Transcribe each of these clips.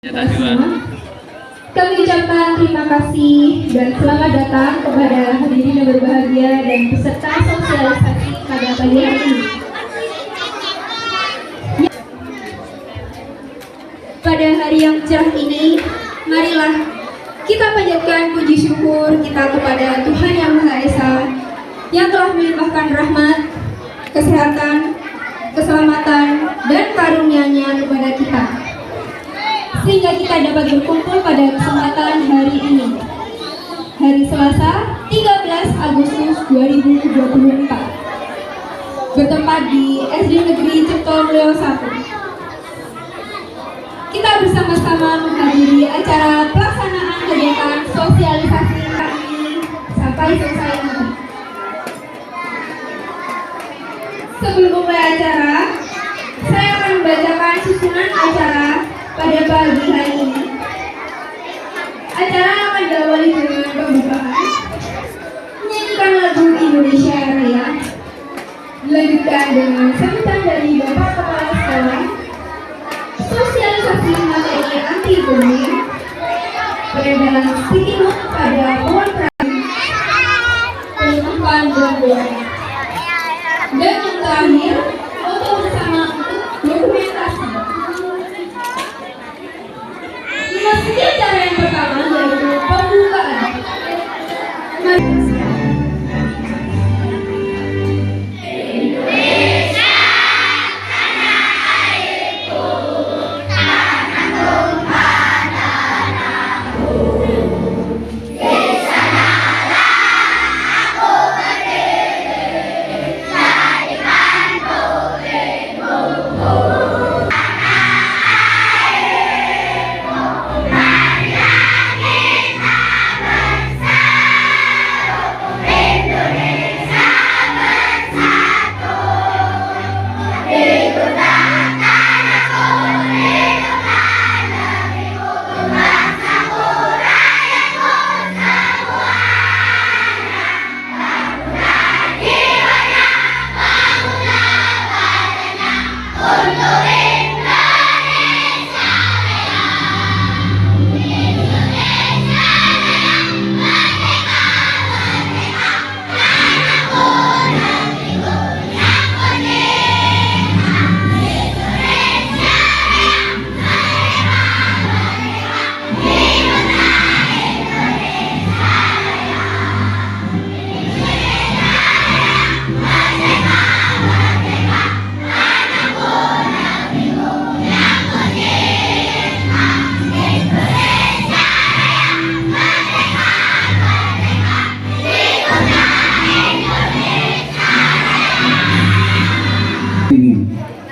Semua. Kami ucapkan terima kasih dan selamat datang kepada hadirin yang berbahagia dan peserta sosialisasi pada pagi hari ini. Pada hari yang cerah ini, marilah kita panjatkan puji syukur kita kepada Tuhan Yang Maha Esa yang telah melimpahkan rahmat, kesehatan, keselamatan, dan karunia-Nya kepada kita, sehingga kita dapat berkumpul pada kesempatan hari ini, hari Selasa 13 Agustus 2024, bertempat di SD Negeri Ciptomulyo 1. Kita bersama-sama menghadiri acara pelaksanaan kegiatan sosialisasi ini sampai selesai nanti. Sebelum mulai acara, saya akan membacakan susunan acara pada pagi hari ini. Acara akan diawali dengan pembukaan, menyanyikan lagu Indonesia Raya, dilanjutkan dengan sambutan dari Bapak Kepala Sekolah, sosialisasi materi anti bullying, peredaran sticky note pada pohon perahu, penutupan gangguan, dan yang terakhir, foto bersama untuk dokumentasi. Memasuki acara yang pertama yaitu pembukaan.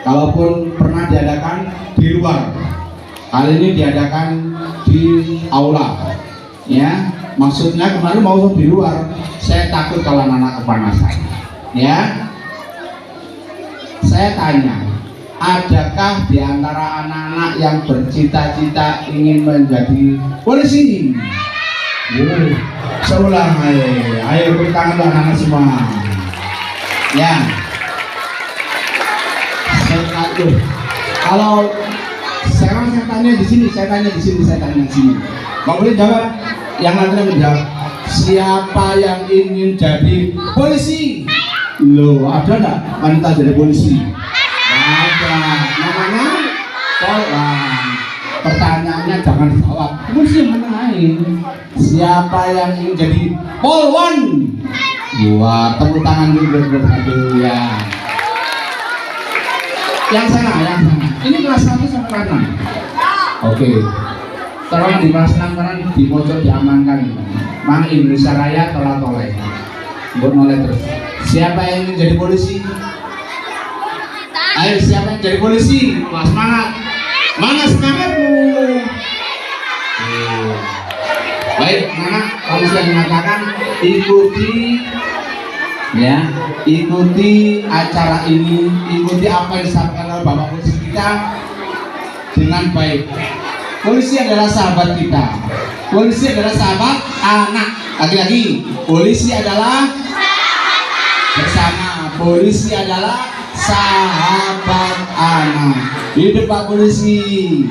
Kalaupun pernah diadakan di luar, kali ini diadakan di aula. Ya, maksudnya kemarin mau di luar, saya takut kalau anak kepanasan. Ya, saya tanya, adakah di antara anak-anak yang bercita-cita ingin menjadi polisi? Seulang, ayo bertangan anak-anak semua. Ya. Kalau sekarang saya tanya di sini, saya tanya di sini. Mau boleh jawab? Yang lainnya menjawab. Siapa yang ingin jadi polisi? Loh, ada nggak wanita jadi polisi? Ada. Namanya Polwan. Pertanyaannya jangan dijawab. Polisi mana lain? Siapa yang ingin jadi Polwan? Wah, tepuk tangan dulu ya. Yang sana. Ini kelas 1 sampai kelas 6. Oke. Tolong di kelas 6 karena di pojok diamankan. Mang Indonesia Raya tolak-tolak. Buat noleh terus. Siapa yang ingin jadi polisi? Ayo, siapa yang jadi polisi? Wah, semangat. Mana semangatmu? Baik, mana kalau sudah mengatakan ikuti. Ya, ikuti acara ini, ikuti apa yang disampaikan oleh Bapak Polisi kita dengan baik. Polisi adalah sahabat kita. Polisi adalah sahabat anak. Lagi-lagi, polisi adalah bersama. Polisi adalah sahabat anak. Hidup Pak Polisi.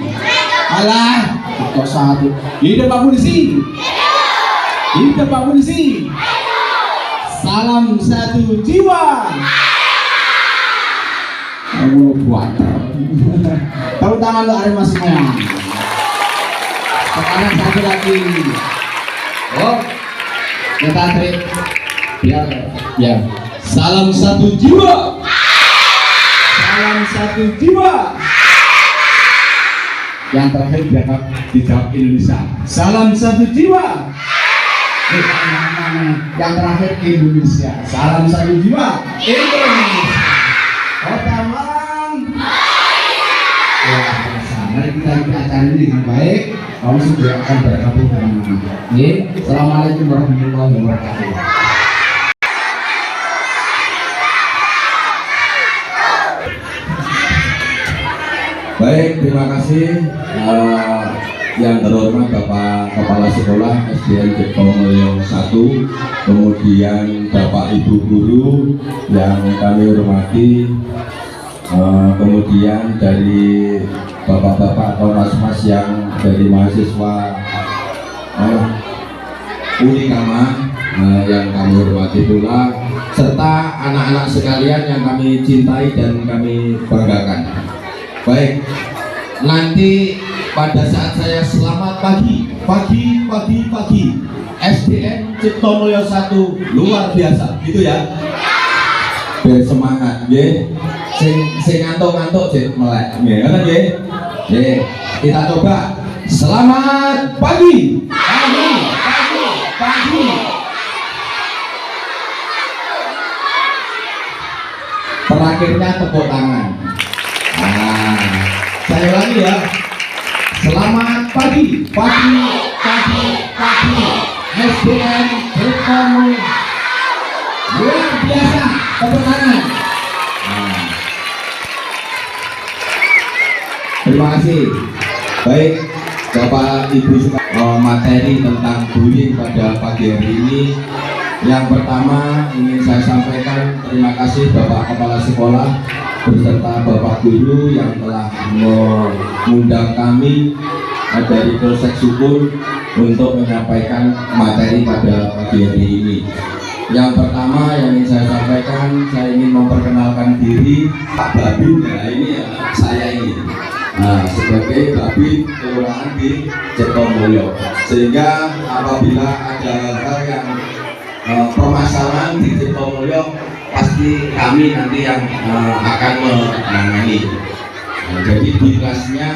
Alah, kok satu. Hidup Pak Polisi. Hidup Pak Polisi. Salam satu jiwa. Kamu buat. Tepuk tangan untuk Arema semua. Sekarang satu lagi. Oh, kita trik. Biar. Salam satu jiwa. Salam satu jiwa. Yang terakhir dijawab Indonesia. Salam satu jiwa. Yang terakhir Indonesia. Salam satu jiwa. Indonesia. Otamang. Mari kita ikuti acara ini dengan baik. Kamu sudah akan bergabung dengan kami. Assalamualaikum warahmatullahi wabarakatuh. Baik, terima kasih yang terhormat Bapak Kepala Sekolah SDN Cipto Mulyo 1, kemudian Bapak Ibu Guru yang kami hormati, kemudian dari Bapak-bapak atau mas-mas yang dari mahasiswa Unikama yang kami hormati pula, serta anak-anak sekalian yang kami cintai dan kami banggakan. Baik, nanti pada saat saya selamat pagi SDN Cipto Mulyo 1 luar biasa, gitu ya. Bersemangat, ya. Sing ngantuk-ngantuk jadi melek, ya kan ya. Kita coba. Selamat pagi. Pagi. Terakhirnya tepuk tangan. Saya ulangi ya. Selamat pagi. SDN Cipto Mulyo luar biasa. Tepuk tangan. Terima kasih. Baik, Bapak Ibu, materi tentang bullying pada pagi hari ini. Yang pertama ingin saya sampaikan terima kasih Bapak Kepala Sekolah beserta Bapak Guru yang telah mengundang kami dari Polsek Sukun untuk menyampaikan materi pada pagi hari ini. Yang pertama yang ingin saya sampaikan, saya ingin memperkenalkan diri Pak Babin. Nah, ini ya, saya ini. Sebagai Babin Kelurahan di Cipto Mulyo, sehingga apabila ada hal-hal yang permasalahan di Cipto Mulyo, pasti kami nanti yang akan menangani. Jadi dinasnya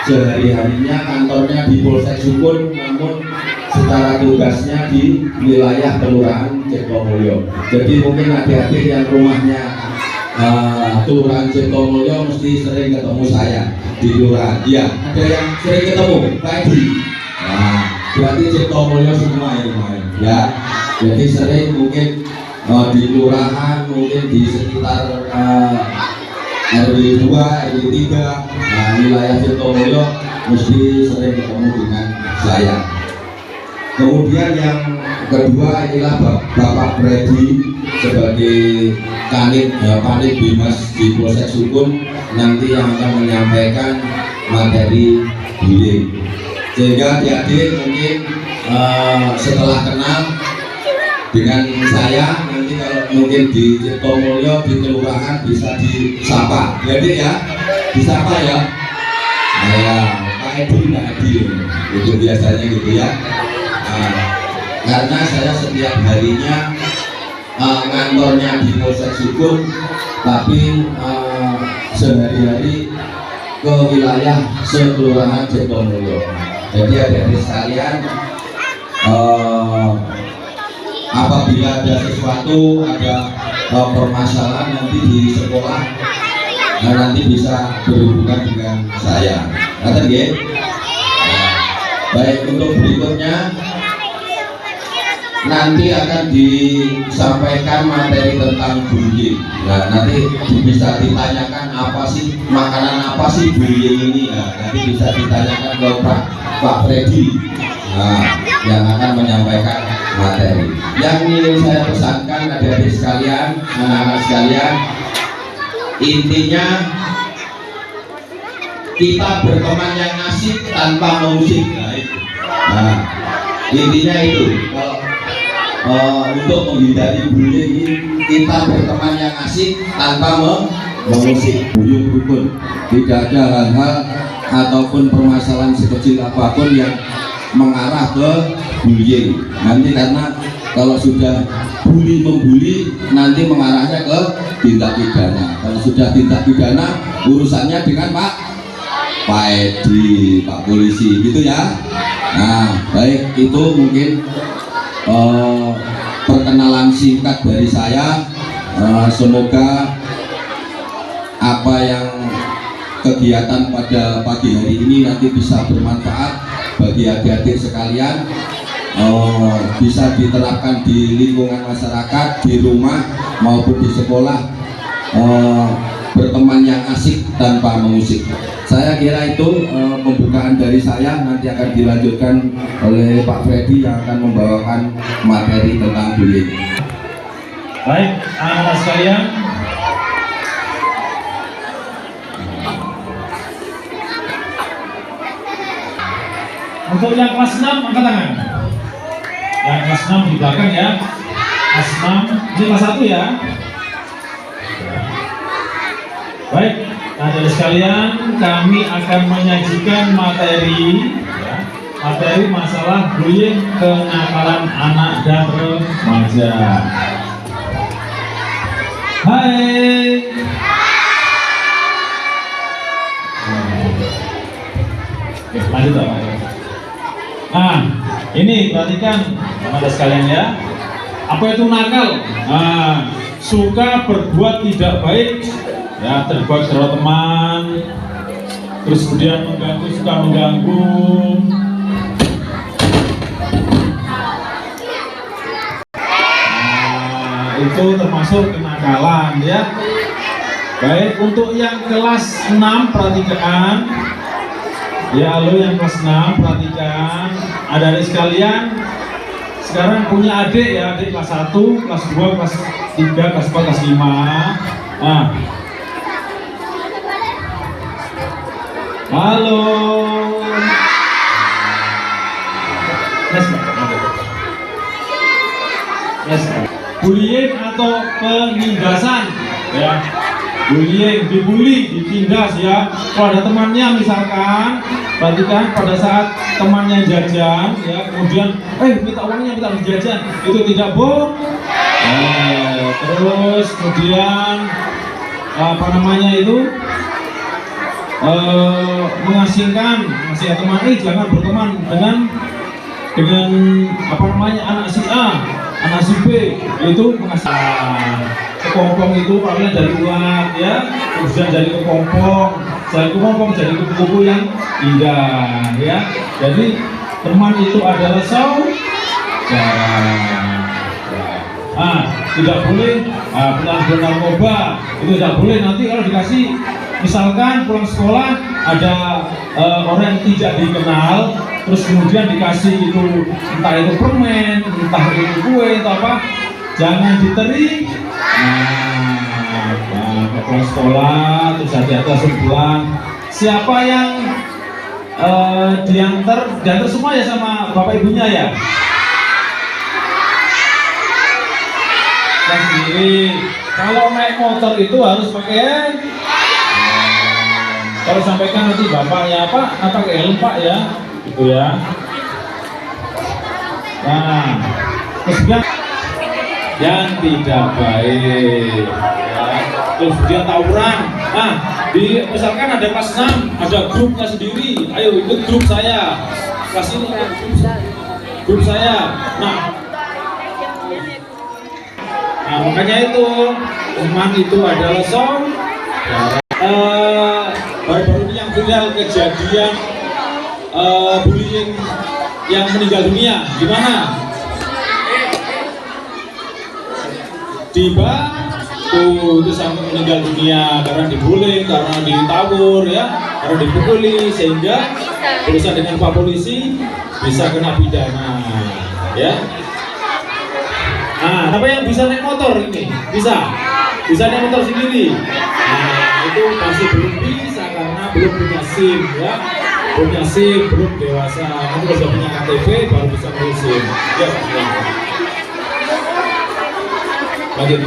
sehari-harinya kantornya di Polsek Sukun, namun secara tugasnya di wilayah Kelurahan Cipto Mulyo. Jadi mungkin adik-adik yang rumahnya Kelurahan Cipto Mulyo mesti sering ketemu saya di kelurahan. Iya, ada yang sering ketemu tadi. Nah, berarti Cipto Mulyo semua ini main. Ya, jadi sering mungkin di kelurahan, mungkin di sekitar RW 2, RW 3, wilayah Cipto Mulyo mesti sering ketemu dengan saya. Kemudian yang kedua inilah Bapak Freddy sebagai Kanit Bimas di Polsek Sukun, nanti yang akan menyampaikan materi bullying. Sehingga adik-adik mungkin setelah kenal dengan saya, nanti kalau mungkin di Cipto Mulyo di kelurahan bisa disapa, jadi ya disapa ya. Pak Edi, itu biasanya gitu ya. Karena saya setiap harinya ngantornya di Polsek Sukun, tapi sehari-hari ke wilayah sekelurahan Cipto Mulyo. Jadi adik-adik sekalian, apabila ada sesuatu, ada permasalahan nanti di sekolah, nanti bisa berhubungan dengan saya. Baik, untuk berikutnya nanti akan disampaikan materi tentang bullying. Nah, nanti bisa ditanyakan apa sih makanan apa sih bullying ini. Nah, nanti bisa ditanyakan ke Pak Freddy, yang akan menyampaikan materi. Yang ingin saya pesankan adik-adik sekalian, anak-anak sekalian, intinya kita berteman yang asik tanpa mengusik. Nah, itu. Nah, intinya itu. Kalau untuk menghindari bullying, kita berteman yang asik tanpa mengusik, buyung rukun. Tidak ada hal-hal ataupun permasalahan sekecil apapun yang mengarah ke bullying. Nanti karena kalau sudah bully membuli, nanti mengarahnya ke tindak pidana. Kalau sudah tindak pidana, urusannya dengan Pak Edi, Pak Polisi, gitu ya. Nah, baik, itu mungkin perkenalan singkat dari saya. Semoga apa yang kegiatan pada pagi hari ini nanti bisa bermanfaat bagi adik-adik sekalian, bisa diterapkan di lingkungan masyarakat, di rumah maupun di sekolah, berteman yang asik tanpa mengusik. Saya kira itu pembukaan dari saya, nanti akan dilanjutkan oleh Pak Freddy yang akan membawakan materi tentang bullying. Baik, anak-anak sekalian, untuk yang kelas 6 angkat tangan. Yang kelas 6 di belakang ya. Kelas 6, ini kelas 1 ya. Baik, adik-adik sekalian, kami akan menyajikan materi ya, materi masalah bullying kenakalan anak dan remaja. Hai. Oke, lanjut Pak. Nah, ini perhatikan teman-teman sekalian ya. Apa itu nakal? Nah, suka berbuat tidak baik, ya, terbuat terhadap teman, terus kemudian mengganggu, suka mengganggu. Nah, itu termasuk kenakalan ya. Baik, untuk yang kelas 6 perhatikan. Ya, lo yang kelas 6 perhatikan, adik-adik sekalian sekarang punya adik ya, adik kelas 1, kelas 2, kelas 3, kelas 4, kelas 5. Nah, halo. Yes. Bullying atau penindasan ya. Bullying, dibully, ditindas ya. Kalau ada temannya misalkan, perhatikan pada saat temannya jajan ya, kemudian minta uangnya, minta jajan, itu tidak boleh. Terus kemudian apa namanya itu mengasingkan teman, jangan berteman dengan apa namanya anak si A, anak si B, itu mengasingkan. Kepompong itu awalnya dari uang ya, kemudian jadi kepompong, jadi kupu-kupu yang indah ya. Jadi teman itu adalah saudara. Tidak boleh penangguhan narkoba, itu tidak boleh. Nanti kalau dikasih, misalkan pulang sekolah ada orang yang tidak dikenal, terus kemudian dikasih itu, entah itu permen, entah itu kue atau apa, jangan diterima. Ke pulang sekolah, terus hati-hati langsung pulang. Siapa yang diantar semua ya sama bapak ibunya ya? Saya sendiri. Kalau naik motor itu harus pakai kalau sampaikan nanti bapaknya Pak, pakai helm Pak ya, gitu ya. Nah, kemudian yang tidak baik ya. Terus dia tawuran. Nah, misalkan ada kelas 6, ada grupnya sendiri, ayo ikut grup saya, kelas ini grup saya. Nah, makanya itu teman itu adalah saudara. Baru-baru ini yang viral kejadian bullying yang meninggal dunia, gimana? Di Batu itu sampai meninggal dunia karena dibully, karena ditawur ya, karena dipukuli, sehingga urusan dengan Pak Polisi bisa kena pidana ya. Nah, apa yang bisa naik motor ini? Bisa naik motor sendiri. Nah, itu masih belum bisa karena belum punya SIM. SIM ya. Punya SIM belum dewasa. Nanti kalau sudah punya KTP baru bisa beli SIM. Ya, silakan. Lanjut.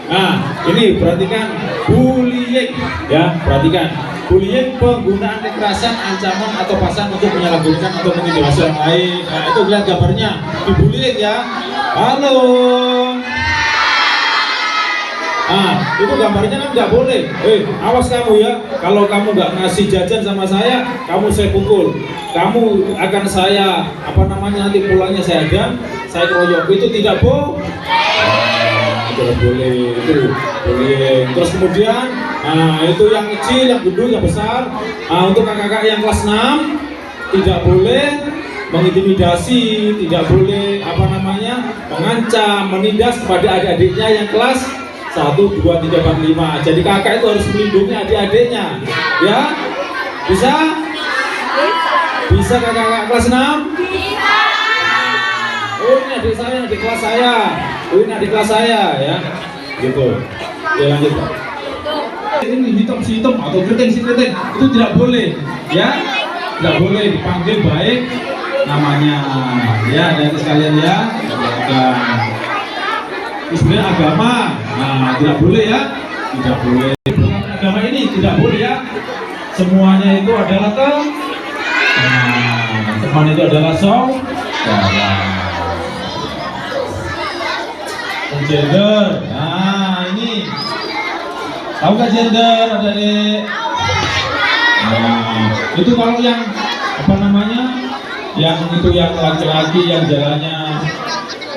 Nah, ini perhatikan bullying ya, perhatikan. Bullying penggunaan kekerasan, ancaman atau paksaan untuk menyalahgunakan atau mengintimidasi orang lain. Nah, itu lihat gambarnya. Di bullying ya. Halo. Ah, itu gambarnya kan nggak boleh. Awas kamu ya. Kalau kamu nggak ngasih jajan sama saya pukul. Kamu akan saya nanti pulangnya saya keroyok. Itu tidak boleh. Tidak boleh, itu boleh. Terus kemudian, itu yang kecil, yang gendut, yang besar. Untuk kakak-kakak yang kelas 6 tidak boleh mengintimidasi, tidak boleh mengancam, menindas kepada adik-adiknya yang kelas 1, 2, 3, 4, 5. Jadi kakak itu harus melindungi adik-adiknya, ya? Bisa? Bisa kakak-kakak kelas 6? Bisa. Oh, ini adik saya, adik kelas saya. Oh, ini adik kelas saya, ya. Gitu. Ya, lanjut. Ini hitam atau keriting itu tidak boleh, ya. Tidak boleh dipanggil baik namanya, ya, dan sekalian ya. Itu sebenarnya agama, tidak boleh ya, tidak boleh. Agama ini tidak boleh ya. Semuanya itu adalah teman itu adalah saudara. Gender, ini tahu nggak gender ada deh. Itu kalau yang yang itu yang laki-laki yang jalannya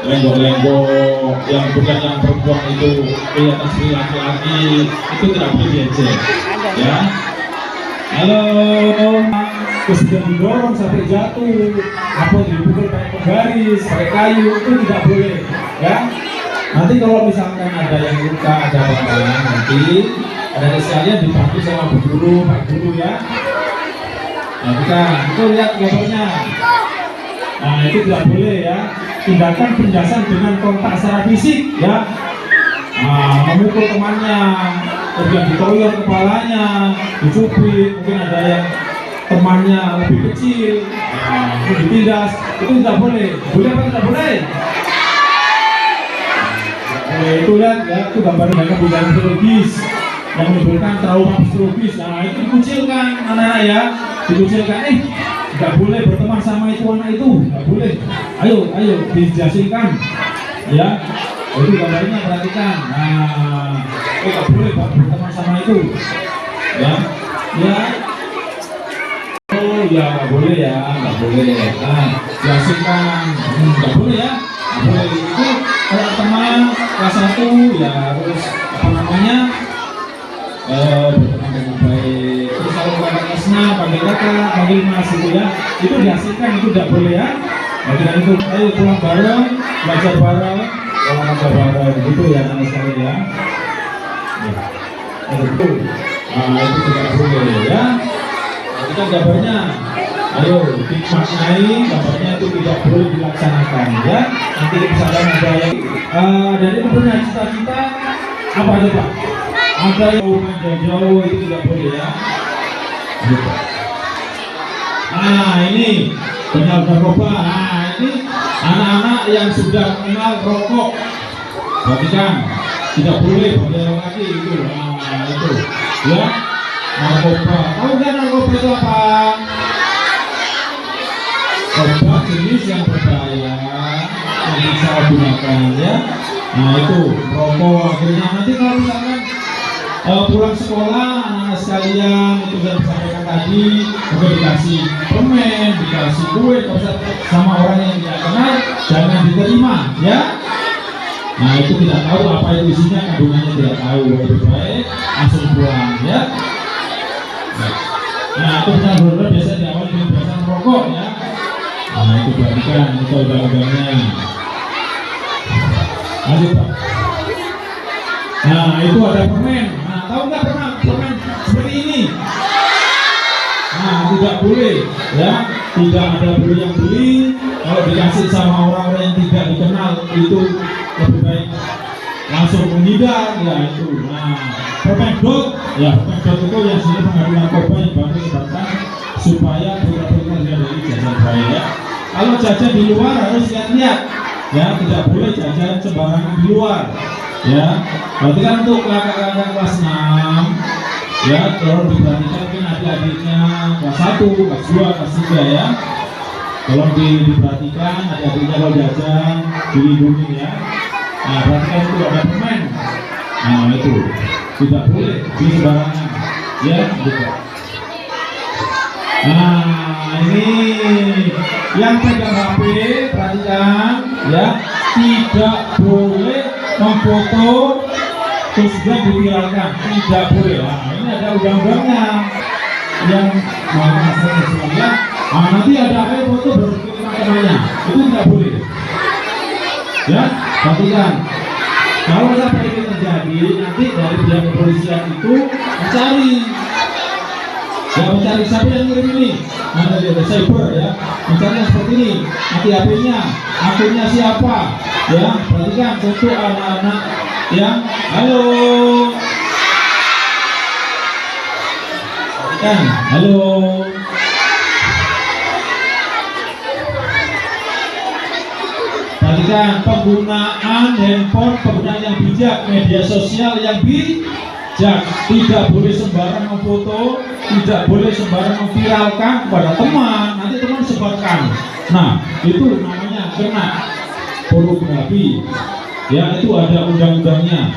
lenggok-lenggok, yang bukan yang perempuan itu kelihatan seperti laki-laki, itu tidak boleh diejek, ya. Halo, terus sudah didorong sampai jatuh, apa dipukul pakai penggaris, pakai kayu, itu tidak boleh, ya. Nanti kalau misalkan ada yang luka, ada apa-apa, nanti ada sekalian dibantu sama bu guru, pak guru ya. Nah, itu lihat gambarnya. Nah, itu tidak boleh ya. Tindakan penindasan dengan kontak secara fisik ya. Memukul temannya, kemudian ditoyor kepalanya, dicubit, mungkin ada yang temannya lebih kecil, itu ditindas, itu tidak boleh. Boleh apa tidak boleh? Itu lihat ya, itu gambarnya banyak budaya psikologis yang menimbulkan trauma psikologis. Nah, itu dikucilkan anak-anak ya, dikucilkan. Nggak boleh berteman sama itu anak itu, nggak boleh. Ayo dijelaskan ya. Itu gambarnya perhatikan. Nah, nggak boleh berteman sama itu ya. Oh ya, nggak boleh ya, nggak boleh. Nah, jelaskan, nggak boleh ya, nggak boleh. Itu kalau teman kelas 1 ya harus berteman dengan baik. Terus kalau kakak kelas 6 panggil kakak, panggil mas gitu ya, itu dihasilkan, itu tidak boleh ya. Nah, dengan itu ayo pulang bareng, belajar bareng, olahraga bareng, gitu ya anak sekalian ya. Itu tidak boleh ya. Kita gambarnya, ayo dimaknai gambarnya itu tidak boleh dilaksanakan ya. Nanti misalkan ada yang dari punya cita-cita apa aja Pak? Ada yang jauh itu tidak boleh ya. Nah, ini benar narkoba. Nah, ini anak-anak yang sudah kenal rokok, perhatikan, tidak boleh berjalan lagi itu. Nah, itu ya. Narkoba, tahu nggak narkoba itu apa? Obat jenis yang berbahaya yang bisa gunakan ya. Nah, itu rokok. Akhirnya nanti kalau misalkan pulang sekolah anak-anak sekalian itu sudah disampaikan tadi, mungkin dikasih permen, dikasih kue sama orang yang tidak kenal, jangan diterima ya. Nah, itu tidak tahu apa itu isinya, kandungannya tidak tahu, lebih baik langsung pulang ya. Nah, itu benar-benar biasa diawali dengan biasa merokok ya. Nah, itu perhatikan, itu undang-undangnya. Lanjut Pak. Nah, itu ada permen. Nah, tahu nggak permen seperti ini? Nah, tidak boleh ya. Tidak ada beli yang beli. Kalau dikasih sama orang-orang yang tidak dikenal itu lebih baik langsung menghindar, ya itu. Nah, permendot, ya permendot itu yang sini pengaruh narkoba yang baru disebabkan supaya putra-putra dari jajan baik ya. Kalau jajan di luar harus lihat-lihat, ya tidak boleh jajan sembarangan di luar, ya. Berarti kan untuk kakak-kakak kelas 6, ya kalau diperhatikan mungkin adik-adiknya kelas 1, kelas 2, kelas 3 ya. Tolong diperhatikan adik-adiknya kalau jajan dilindungi ya. Nah, perhatikan itu ada permen. Nah, itu tidak boleh di sembarangan ya, gitu. Nah, ini yang pegang HP perhatikan ya, tidak boleh memfoto terus juga diviralkan, tidak boleh. Nah, ini ada undang-undangnya yang masalah semuanya. Nah, nanti ada foto berikut temannya, itu tidak boleh. Ya, perhatikan. Kalau sampai ini terjadi, nanti dari pihak kepolisian itu mencari. Ya, mencari siapa yang ngirim ini. Nah, dari cyber ya, mencari seperti ini. Nanti HP-nya, akunnya siapa? Ya, perhatikan untuk anak-anak yang halo. Perhatikan, halo. Perhatikan penggunaan handphone, penggunaan yang bijak, media sosial yang bijak, tidak boleh sembarang memfoto, tidak boleh sembarang memviralkan kepada teman, nanti teman sebarkan. Nah, itu namanya kena pornografi. Ya, itu ada undang-undangnya,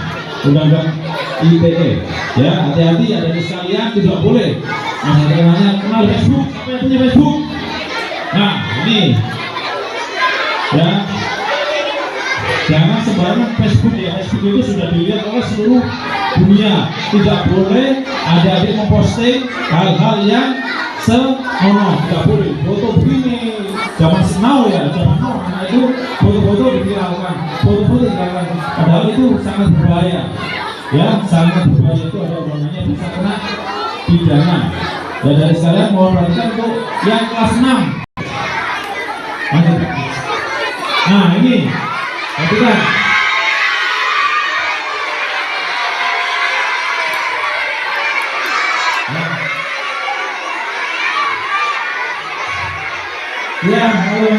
undang-undang ITE. Ya, hati-hati ada di sekalian, tidak boleh. Nah, namanya kenal Facebook, siapa yang punya Facebook? Nah, ini ya. Jangan sembarangan Facebook ya, Facebook itu sudah dilihat oleh seluruh dunia. Tidak boleh adik-adik memposting hal-hal yang senonoh, tidak boleh. Foto begini, zaman now ya, zaman now, karena itu foto-foto diviralkan, foto-foto diviralkan. Padahal itu sangat berbahaya. Ya, sangat berbahaya, itu ada undangnya bisa kena pidana. Dan dari sekalian mohon perhatikan untuk yang kelas 6. Nah, ini perhatikan. Ya, halo.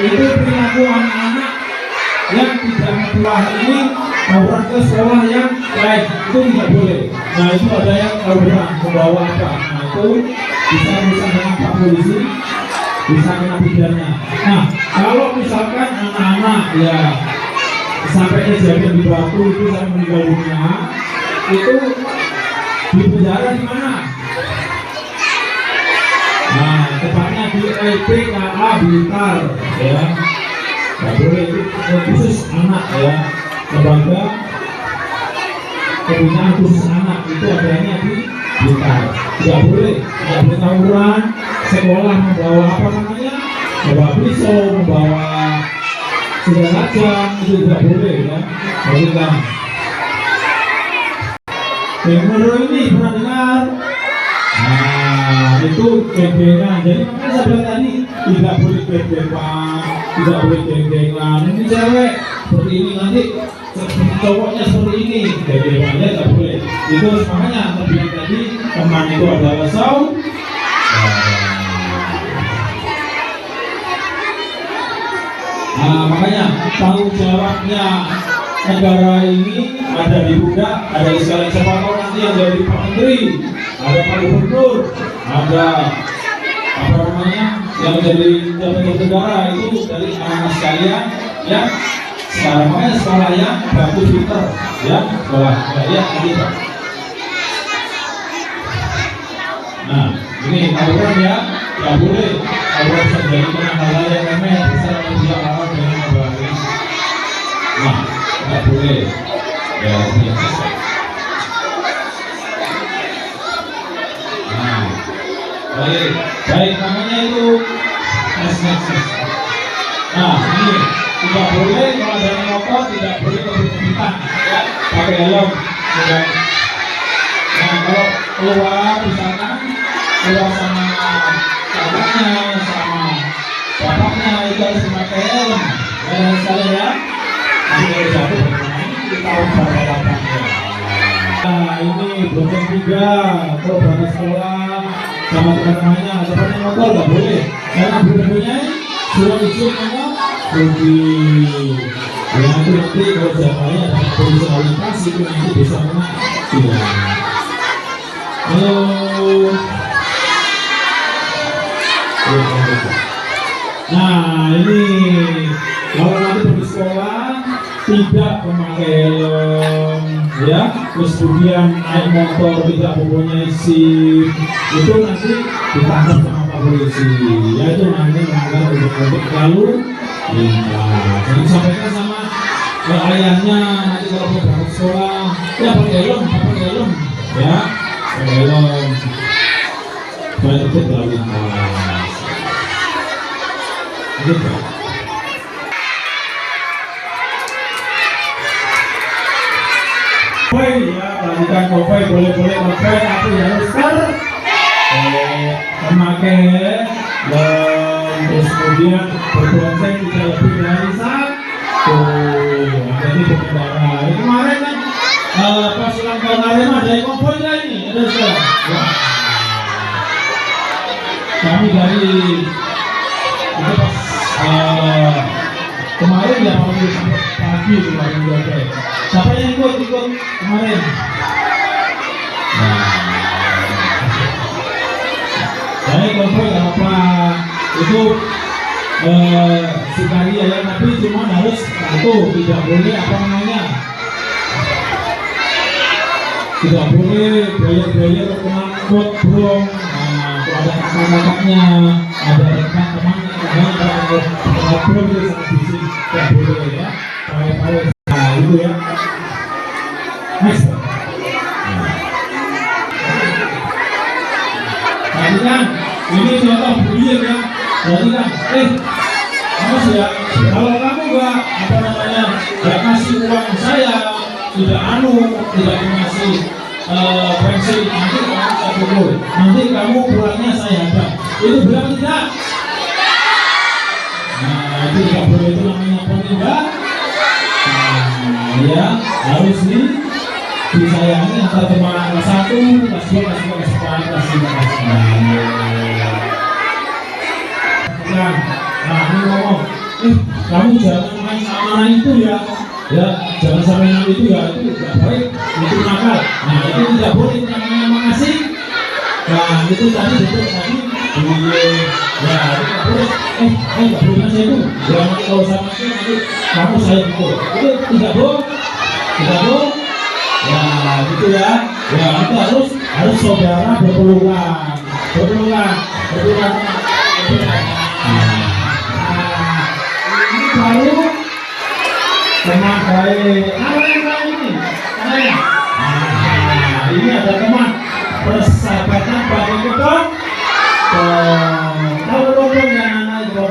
Itu perilaku anak-anak yang tidak membuah ini tawuran ke sekolah yang lain, itu tidak boleh. Nah, itu ada yang tawuran membawa apa? Nah, itu bisa dengan Pak Polisi, bisa kena pidana. Nah, kalau misalkan anak-anak ya sampai kejadian di Batu itu sampai meninggal dunia, itu di penjara di mana? Nah, tepatnya di LPKA Blitar ya. Nggak boleh, itu khusus anak ya. Lembaga pembinaan khusus anak itu adanya di Blitar. Tidak boleh tawuran, sekolah membawa apa namanya, membawa pisau, membawa senjata tajam, itu tidak boleh ya. Perhatikan. Yang ini pernah dengar? Nah, itu geng-gengan. Jadi makanya saya bilang tadi tidak boleh geng-gengan, tidak boleh geng-gengan. Ini cewek seperti ini, nanti cowoknya seperti ini, geng-gengannya tidak boleh. Itu makanya saya bilang tadi teman itu adalah Nah, makanya tanggung jawabnya negara ini ada di pundak, ada di sekalian. Siapa tahu nanti yang jadi Pak Menteri, ada Pak Gubernur, ada apa namanya yang menjadi pejabat negara itu dari anak-anak sekalian ya. Sekarang makanya sekolah yang bantu pinter ya, sekolah ya tadi Pak. Nah, ini tawuran ya, nggak boleh. Tawuran bisa menjadi hal-hal yang remeh, bisa menjadi hal-hal dengan membahayakan. Nah, nggak boleh ya, nah, baik namanya itu next. Nah, ini tidak boleh kalau ada motor, tidak boleh kebut-kebutan ya, pakai helm ya. Nah, kalau keluar misalkan keluar sama sahabatnya, sama harus memakai helm. Dan sekalian ya, ini dari jatuh kita ubah balapan ya. Nah ini broken 3 kalau berada sekolah sama teman-temannya seperti motor nggak boleh karena berbunyi sudah izin mana rugi. Ya nanti kalau jawabannya ada polisi lalu lintas itu nanti bisa kena tidak. Halo. Nah ini kalau nanti pergi sekolah tidak memakai helm ya, terus kemudian naik motor tidak mempunyai SIM itu nanti ditangkap sama Pak Polisi ya, itu nanti melanggar untuk lalu lintas. Jadi sampaikan sama ayahnya nanti kalau mau berangkat sekolah ya pakai helm ya, pakai helm supaya tertib lalu lintas gitu. Konvoy ya, perhatikan konvoy boleh-boleh konvoy tapi harus memakai dan terus kemudian berbonsai tidak lebih dari satu. Jadi berkendara. Kemarin kan pas ulang tahun Arema ada yang konvoy nggak ini? Ada sekarang? Ya. Kami dari itu pas kemarin ya pagi kemarin juga. Siapa yang ikut kemarin? Saya konvoy nggak apa itu sukaria ya, tapi cuma harus satu tidak boleh apa namanya, tidak boleh bayar mengangkut burung. Kalau ada kakak-kakaknya, ada rekan temannya, ada ngobrol itu sangat bising, tidak boleh ya. Pawai-pawai. Nah itu ya. Next. Tadi kan ini contoh bullying ya. Jadi kan, mas ya, kalau kamu nggak kasih uang saya, tidak ngasih pensi, nanti kamu saya pukul, nanti kamu pulangnya saya hadap. Itu berapa tidak? Nah itu tidak boleh, itu namanya penindak. Ya harus disayangi antara teman kelas 1, kelas 2, kelas 3, kelas 4, kelas 5, kelas 6. Nah ini ngomong, kamu jangan main sama itu ya, jangan sampai main itu ya, itu tidak baik, itu nakal. Nah itu tidak boleh, itu namanya mengasih. Nah itu tadi ya itu tidak boleh. Nggak boleh ngasih itu. Ya nanti kalau sama itu nanti kamu saya pukul. Itu tidak boleh. Ya gitu ya. Ya nanti harus saudara berpelukan. Ini baru teman baik. Apa yang lain ini? Ini ada teman persahabatan bagi ketong. Tahu dong yang anak itu.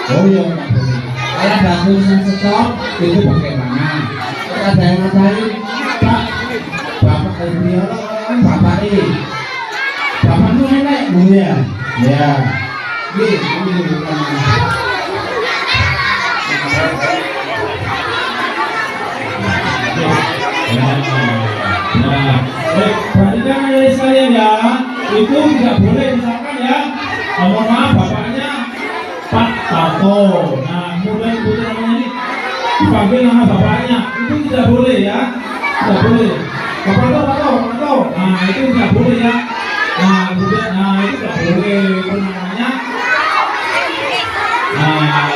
Oh iya, kalau ada tulisan stop itu bagaimana? Ada yang ngapain? Pak, bapak beliau kan bapak ini. Bapak itu nenek, ya. Ya. Ini bukan. Nah, perhatikan adik sekalian ya, itu tidak boleh misalkan ya, mohon maaf bapaknya Pak Tato. Nah, kemudian namanya ini dipanggil nama bapaknya, itu tidak boleh ya, tidak boleh. Bapak Tato. Nah, itu tidak boleh ya. Nah, kemudian itu tidak boleh namanya. Nah,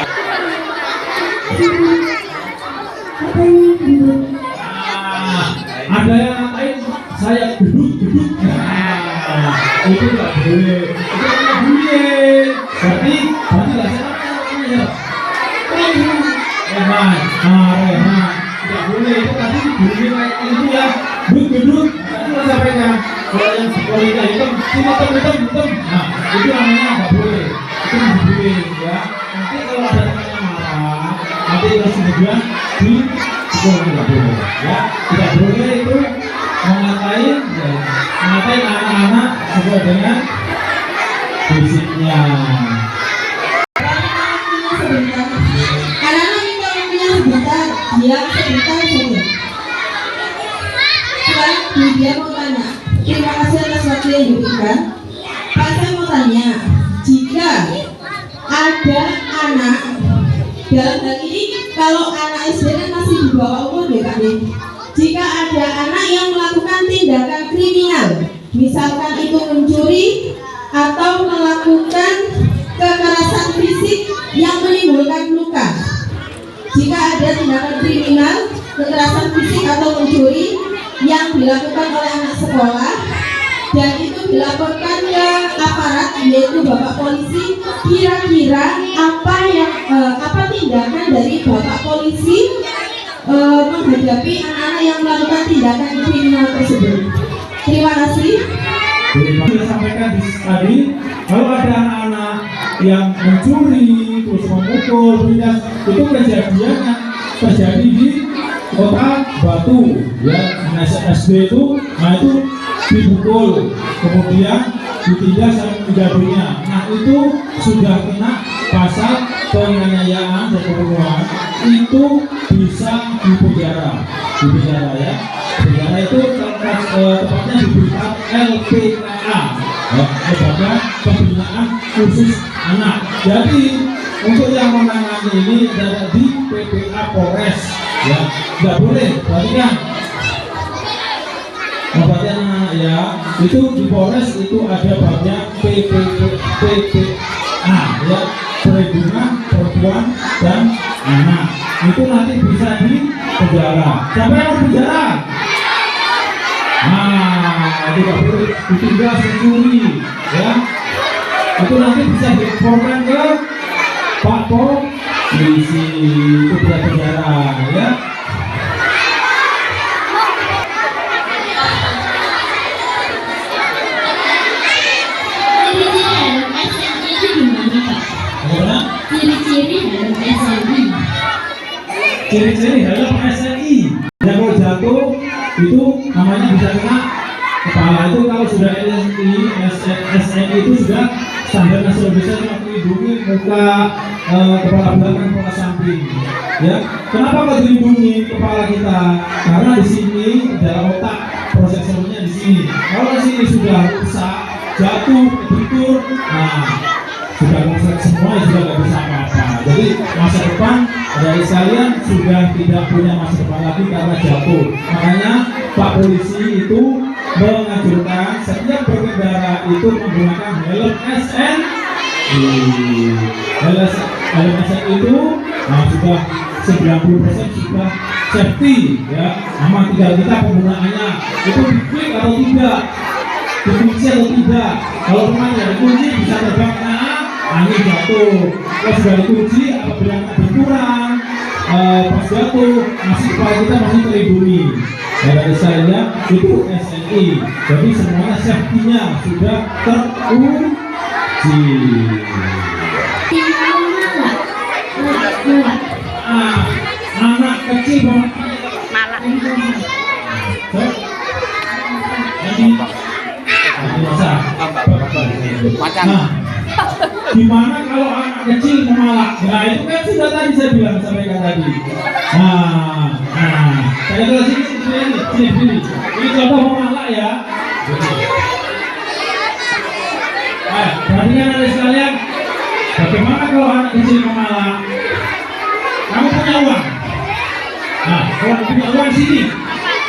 ada yang ngatain saya gedut. Nah, itu nggak boleh. Itu namanya bullying. Berarti nggak namanya. Rehan. Tidak boleh. Itu tadi bullying kayak itu ya. Gedut. Tadi saya sampaikan. Kalau yang sekolahnya hitam. Nah, itu namanya nggak boleh. Itu bullying ya. Nanti kalau ada temannya marah, nanti terus kemudian nggak boleh ya, tidak boleh itu mengatain anak-anak sesuai dengan fisiknya. Anak-anak minta waktunya sebentar, diam sebentar saja. Sekarang dia mau tanya, terima kasih atas waktu yang diberikan. Pak, saya mau tanya, jika ada anak, dalam hal ini kalau anak SD kan masih di bawah umur ya Pak, jika ada anak yang melakukan tindakan kriminal, misalkan itu mencuri atau melakukan kekerasan fisik yang menimbulkan luka. Jika ada tindakan kriminal, kekerasan fisik atau mencuri yang dilakukan oleh anak sekolah dan itu dilaporkan ke aparat yaitu Bapak Polisi, kira-kira apa tindakan dari Bapak Polisi menghadapi anak-anak yang melakukan tindakan kriminal tersebut? Terima kasih. Saya sampaikan tadi, kalau ada anak-anak yang mencuri, terus memukul, menindas, itu kejadiannya terjadi di Kota Batu, ya, SD itu, nah itu dipukul, kemudian ditindas sampai meninggal dunia. Nah itu sudah kena pasal penganiayaan dan pembunuhan, itu bisa dipenjara ya. Penjara itu tepatnya diberikan LPKA, lembaga pembinaan khusus anak. Jadi untuk yang menangani ini ada di PPA Polres, ya, nggak boleh. Berarti kan berarti anak ya, itu di Polres itu ada babnya PPA, ya, perlindungan perempuan dan anak. Itu nanti bisa di penjara. Siapa yang penjara? Nah, itu nggak boleh ditindas mencuri, ya. Itu nanti bisa dilaporkan ke Pak Polisi, itu bisa penjara, ya. Ciri-ciri dalam SNI. Ciri-ciri dalam SNI, ya, kalau jatuh itu namanya bisa kena kepala. Itu kalau sudah SNI itu sudah standar nasional bisa melindungi muka, kepala belakang, kepala samping. Ya, kenapa kalau dilindungi kepala kita? Karena di sini adalah otak, prosesornya di sini. Kalau di sini sudah rusak, jatuh, bentur, nah sudah rusak semua, sudah nggak bisa apa-apa. Jadi masa depan dari sekalian sudah tidak punya masa depan lagi karena jatuh. Makanya Pak Polisi itu menganjurkan setiap berkendara itu menggunakan helm SNI. Helm SNI itu sudah 90% sudah safety, ya. Nama tinggal kita penggunaannya itu diklik atau tidak, dikunci atau tidak. Kalau rumahnya dikunci bisa terbang angin jatuh. Kalau sudah dikunci apabila benturan pas jatuh masih kepala kita masih terlindungi. Ya, dari saya itu SNI. Jadi semuanya safety-nya sudah teruji. Anak kecil malah. Nah, gimana kalau anak kecil memalak? Nah, itu kan sudah tadi saya bilang, sampaikan tadi. Saya ke sini. Ini contoh memalak, ya. Perhatikan adik sekalian, bagaimana kalau anak kecil memalak? Kamu punya uang. Nah, kalau punya uang sini,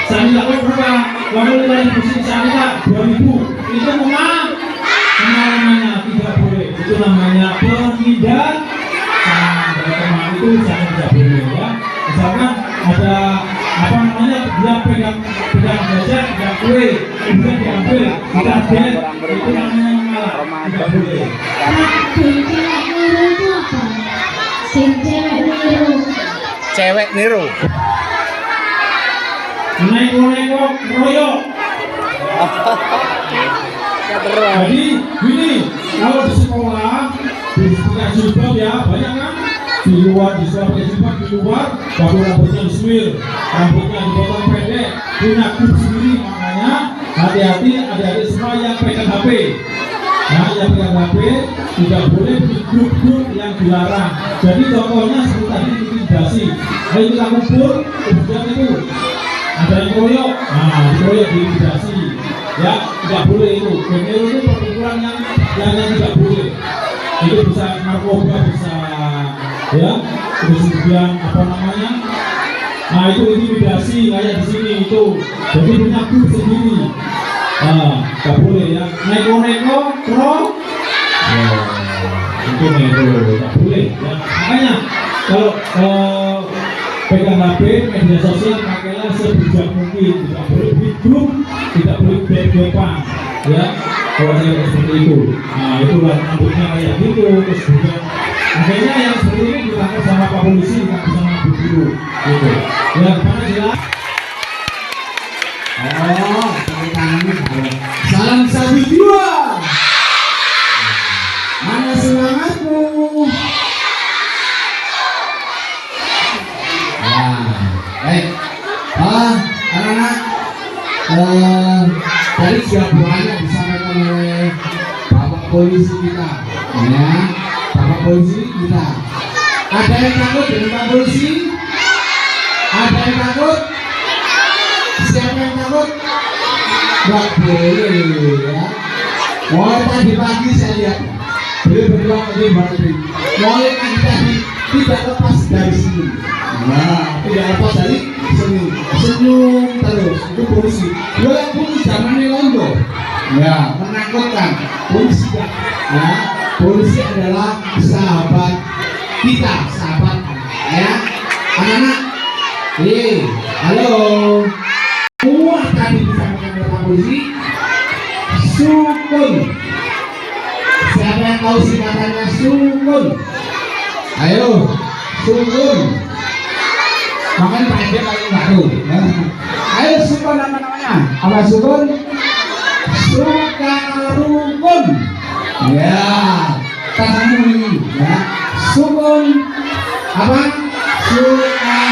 saya minta uang berapa? Uang 5.000 sini, saya minta 2.000. Itu memalak. Namanya tidak boleh, itu namanya penindasan. Teman itu sangat tidak boleh, ya. Misalkan ada apa namanya, dia pegang gajah, pegang kue, kemudian diambil, ditarget, itu namanya mengalah, tidak boleh. Cewek niru. Neko-neko royok. Jadi gini, kalau di sekolah di jilbab, ya, banyak kan di luar, di sekolah pakai jilbab di luar, baru rambutnya diswir, rambutnya dipotong pendek, punya grup sendiri. Makanya hati-hati adik-adik semua yang pegang HP. Nah, yang pegang HP tidak boleh di grup-grup yang dilarang. Jadi contohnya seperti tadi intimidasi. Ayo kita kumpul, kemudian itu ada yang kroyok, nah dikeroyok diintimidasi. Ya, tidak boleh itu. Benero itu perkumpulan yang tidak boleh. Itu bisa narkoba, bisa ya, terus kemudian apa namanya? Nah itu intimidasi kayak di sini itu. Jadi punya grup sendiri. Gak boleh ya. Neko-neko, itu neko, gak boleh. Ya. Makanya kalau pegang HP, media sosial pakailah sebijak mungkin. Tidak boleh di grup, tidak boleh beb-beban. Ya, kalau saya seperti itu. Nah itulah rambutnya kayak gitu. Terus kemudian akhirnya yang seperti ini ditangkap sama Pak Polisi, ditangkap sama Bu Guru. Gitu. Ya, mana jelas? Oh, tepuk tangannya. Salam satu jiwa. Mana semangatmu? Nah, baik. Anak-anak, tadi sudah banyak disampaikan oleh Bapak Polisi kita, ya, Bapak Polisi kita. Ada yang takut dengan Pak Polisi? Ada yang takut? Siapa yang takut? Gak boleh ya. Mulai tadi pagi saya lihat beliau berdua ke Bandung. Mulai tadi tidak lepas dari sini. Nah, tidak lepas dari senyum, senyum terus. Itu polisi. Walaupun zamannya londo, ya menakutkan. Polisi ya, polisi adalah sahabat kita, sahabat ya. Anak-anak, halo. Semua tadi disampaikan oleh Pak Polisi. Sukun. Siapa yang tahu singkatannya sukun? Ayo, sukun. Makanya Pak Ede paling baru. Ayo sukun apa namanya? Apa sukun? Sukarukun. Ya, tanganmu ini. Ya, sukun. Apa? Suka.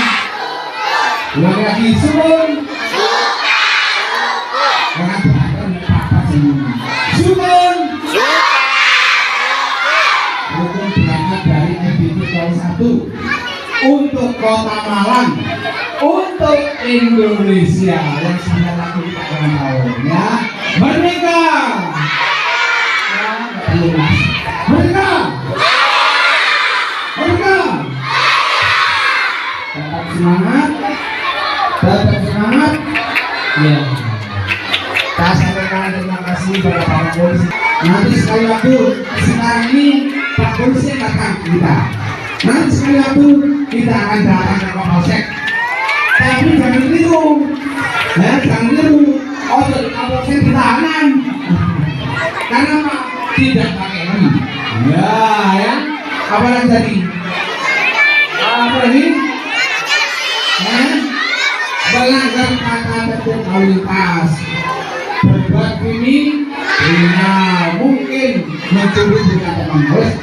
Ulang lagi sukun. Sukun. Sukun berangkat dari MBT tahun 1 untuk Kota Malang, untuk Indonesia yang sudah laku kita ulang tahun ya. Merdeka. Merdeka. Merdeka. Tetap semangat. Tetap semangat. Ya. Saya sampaikan terima kasih kepada Pak Polisi. Nanti sekali waktu sekarang ini Pak Polisi datang kita. Nanti sekali waktu kita akan datang ke Kapolsek. Tapi jangan tiru, ya jangan tiru. Oh jadi Kapolsek di tahanan. Karena Pak tidak pakai helm. Ya. Apa lagi tadi? Apa lagi? Melanggar kata tertib lalu lintas. Berbuat kriminal, mungkin mencuri dengan teman bos.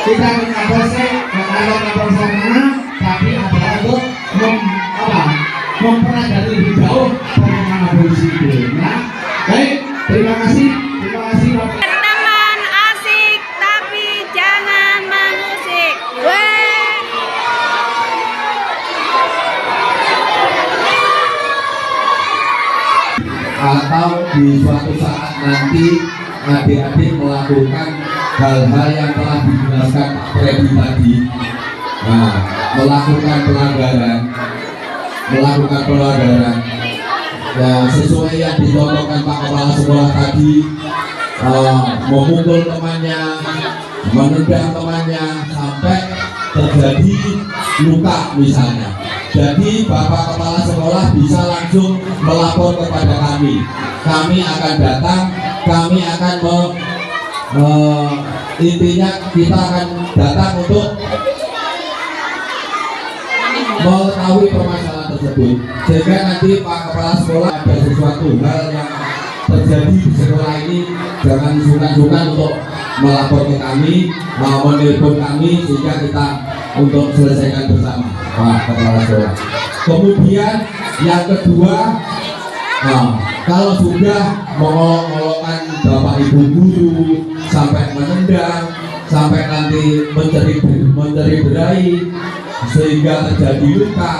Kita minta polsek, kalau polsek mana, tapi adalah untuk mempelajari lebih jauh bagaimana polisi itu. Nah, baik, terima kasih Bapak. Teman asik tapi jangan mengusik. Atau di suatu saat nanti adik-adik melakukan hal-hal yang telah dijelaskan Pak Freddy tadi, melakukan pelanggaran ya sesuai yang dicontohkan Pak Kepala Sekolah tadi, memukul temannya, menendang temannya sampai terjadi luka misalnya. Jadi Bapak Kepala Sekolah bisa langsung melapor kepada kami. Kami akan datang, kami akan intinya kita akan datang untuk mengetahui permasalahan tersebut. Sehingga nanti Pak Kepala Sekolah ada sesuatu hal yang terjadi di sekolah ini, jangan sungkan-sungkan untuk melapor ke kami, menelpon kami sehingga kita untuk selesaikan bersama Pak Kepala Sekolah. Kemudian yang kedua, kalau sudah mengolok-olokkan Bapak Ibu guru sampai menendang, sampai nanti mencederai sehingga terjadi luka,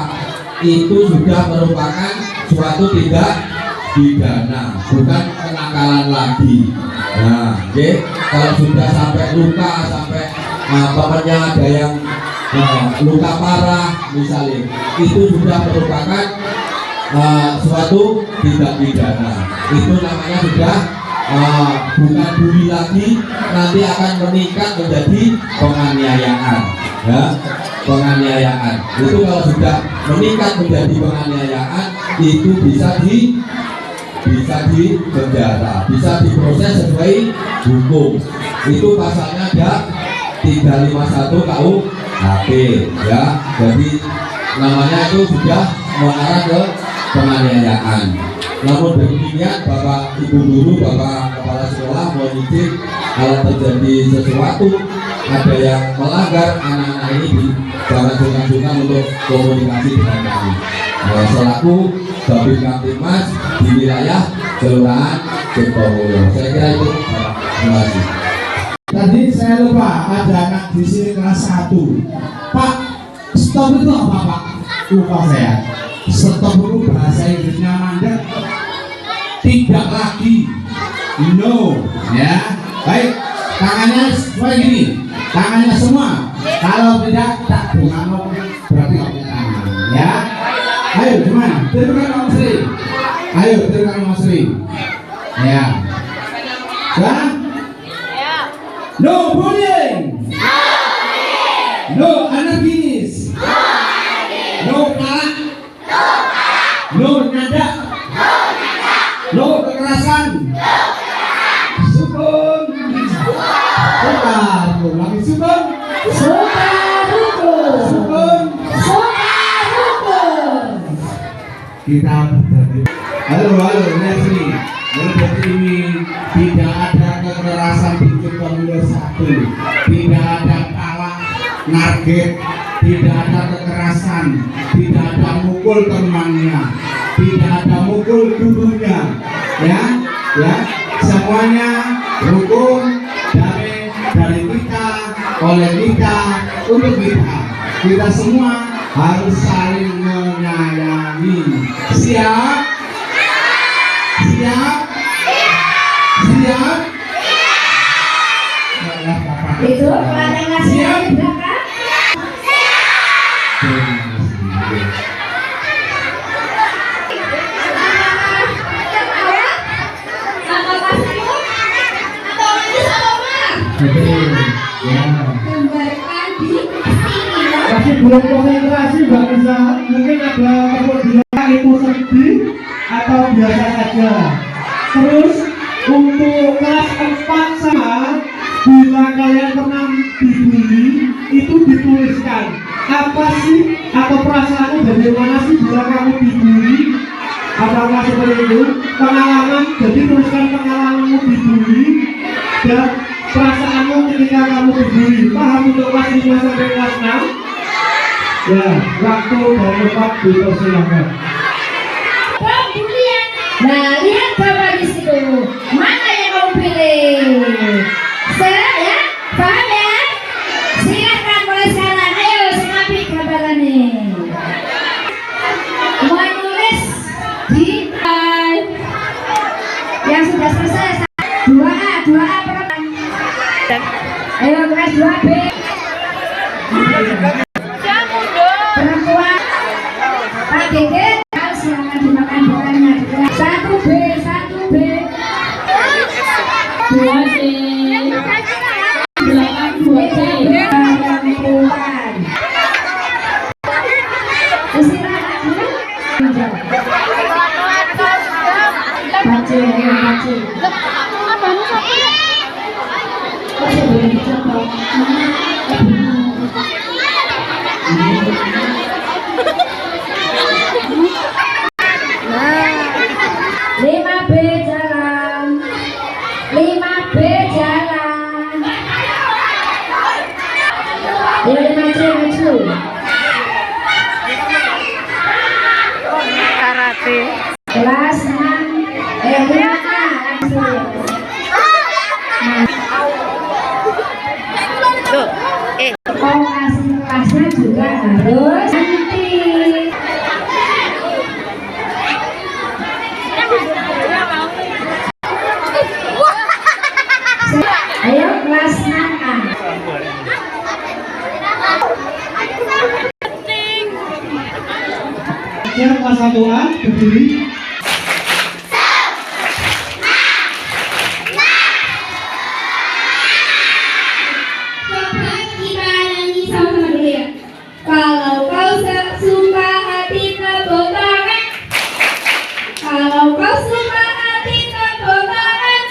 itu sudah merupakan suatu tindak pidana, bukan kenakalan lagi. Nah, kalau sudah sampai luka, sampai bapaknya ada yang luka parah misalnya, itu sudah merupakan suatu tindak pidana. Itu namanya sudah bukan bully lagi, nanti akan meningkat menjadi penganiayaan, ya, penganiayaan. Itu kalau sudah meningkat menjadi penganiayaan, itu bisa dipenjara, bisa diproses sesuai hukum. Itu pasalnya ada 351 KUHP, ya. Jadi namanya itu sudah mengarah ke penganiayaan. Namun demikian, Bapak Ibu guru, Bapak Kepala Sekolah, mohon izin kalau terjadi sesuatu, ada yang melanggar, anak-anak ini jangan sungkan-sungkan untuk komunikasi dengan kami. Selaku Babin Kamtibmas di wilayah Kelurahan Ciptomulyo. Saya kira itu, Bapak. Terima kasih. Tadi saya lupa ada anak di sini kelas 1. Pak, stop itu apa Pak? Lupa saya. Stop dulu, bahasa Inggrisnya mandek. Tidak lagi. No, ya. Baik, tangannya semua gini. Tangannya semua. Kalau tidak, tak bunga berarti nggak punya tangan. Ya. Ayo, gimana? Teruskan Om Sri. Ayo, teruskan Om Sri. Ya. Ya. No bullying. No anarkis. No palak. No nada. No kekerasan. Sukun. Sukar. Lagi sukun. Sukun. Kita berarti. Halo, lihat sini. Berarti ini tidak ada kekerasan di Ciptomulyo 1. Tidak ada palak, narget, tidak ada kekerasan, tidak ada mukul temannya, tidak ada mukul gurunya, ya, semuanya rukun dari kita, oleh kita, untuk kita semua harus saling menyayangi. Siap? Itu pelatihan siap di belakang. Masih belum konsentrasi Mbak Nisa, mungkin ada kemudian itu sedih atau biasa saja. Terus untuk kelas 4 sama, bila kalian pernah dibully, itu dituliskan apa sih atau perasaanmu bagaimana sih bila kamu dibully, apakah seperti itu pengalaman. Jadi tuliskan pengalamanmu dibully dan perasaanmu ketika kamu dibully. Paham untuk kelas 5 sampai kelas 6? Ya, waktu dan tempat dipersilakan. Pembulian. Nah, lihat Bapak di situ. Mana yang kamu pilih? Ya, paham ya? Silakan mulai sekarang. Ayo, semapi gambarannya. Menulis di yang sudah selesai. 2A perempuan. Ayo kelas 2B. Perempuan. Pak Gege, silakan dimakan bukannya. 1B. 2C. Belakang 2C. Istirahat dulu. Baca. Kok saya boleh dicoba? Nah, 5B jalan. 5B jalan. Ya, maju. juga harus cantik. Ayo kelas 6A. Ya, kelas 1A berdiri. Coba kita nyanyi sama dulu ya. Kalau kau suka hati tepuk tangan. Kalau kau suka hati tepuk tangan.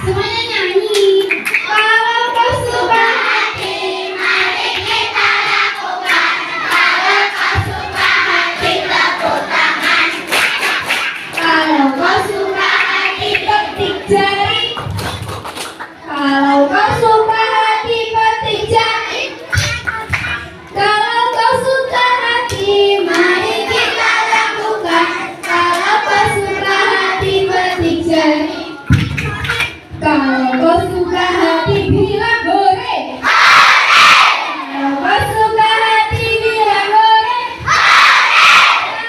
Semuanya nyanyi. Kalau kau suka hati, mari kita lakukan. Kalau kau suka hati tepuk tangan. Kalau kau suka hati petik jari. Kalau kau suka hati petik jari. Kalau kau suka hati, mari kita lakukan. Kalau kau suka hati petik jari. Kalau kau suka hati bilang hore. Kalau kau suka hati bilang hore.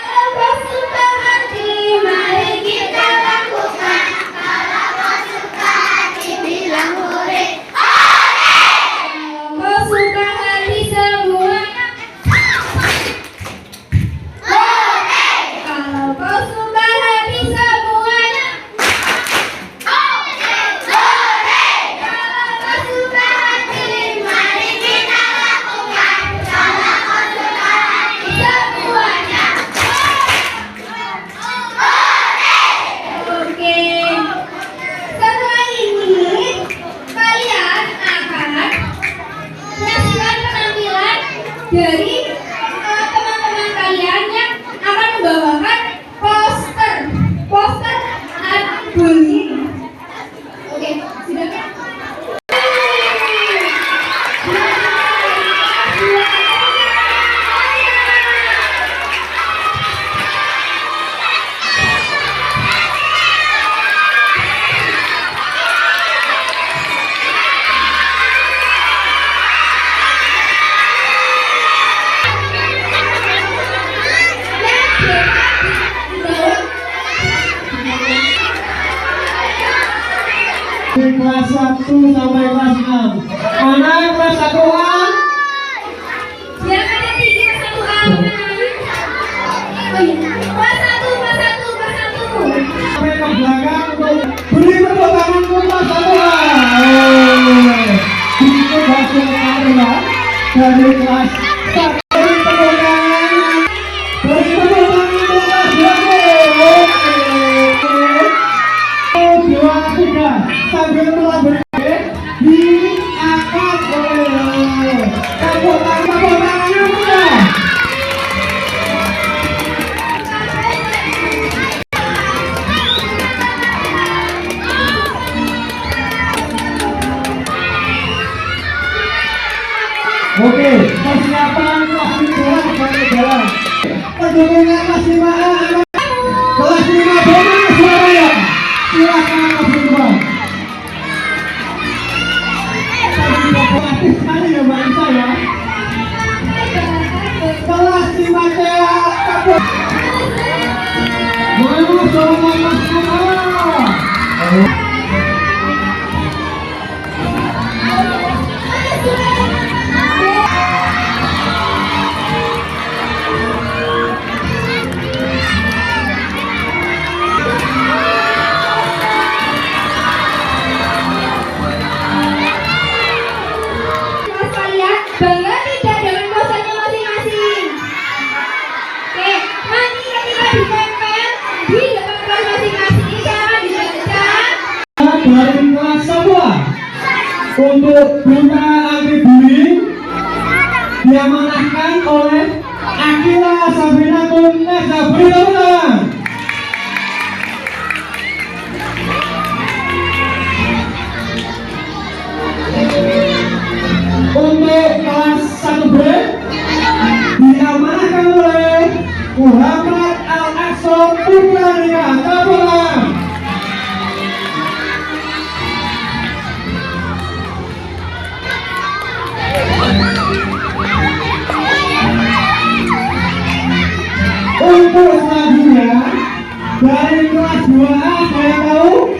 Kalau kau suka hati, mari kita lakukan. Kalau kau suka hati bilang hore. Kalau kau suka hati semuanya. Hore. Kalau kau suka hati semuanya. Hore. Kalau kau suka hati, mari kita lakukan. Kalau kau suka hati semuanya. Oke. Setelah ini kalian akan menyaksikan penampilan dari teman-teman kalian yang akan membawakan poster anti-bullying. Oke, silakan. Dari kelas 1 sampai kelas 6. Mana kelas 1A? Yang ada 3 1A. Oh iya, kelas 1. Sampai ke belakang untuk beri tepuk tangan untuk kelas 1A. Itu hasil karya dari kelas 1. Beri tepuk tangan. Beri tepuk tangan untuk kelas 2. 1, 2, 3. Sambil melambaikan diangkat oleh tepuk tangannya mudah. Oke, persiapan kelas 5 sampai jalan. Pendukungnya kelas 5A, kelas 5 Boma Surabaya. Silakan kelas 5. Aktif sekali ya Mbak Isa ya. Kelas 5 Kapur. Mau sama Mas Kumar. Kelas kalian bangga tidak dengan posternya masing-masing? Oke, nanti ketika ditempel di depan kelas masing-masing, jangan dibaca. Dari kelas 1 untuk berita anti-bullying diamanahkan oleh Akila Sabrina Nesa. Beri tepuk tangan. Untuk kelas 1B diamanahkan oleh Muhammad Al-Aqsa Putraria. Tepuk tangan. 2A saya tahu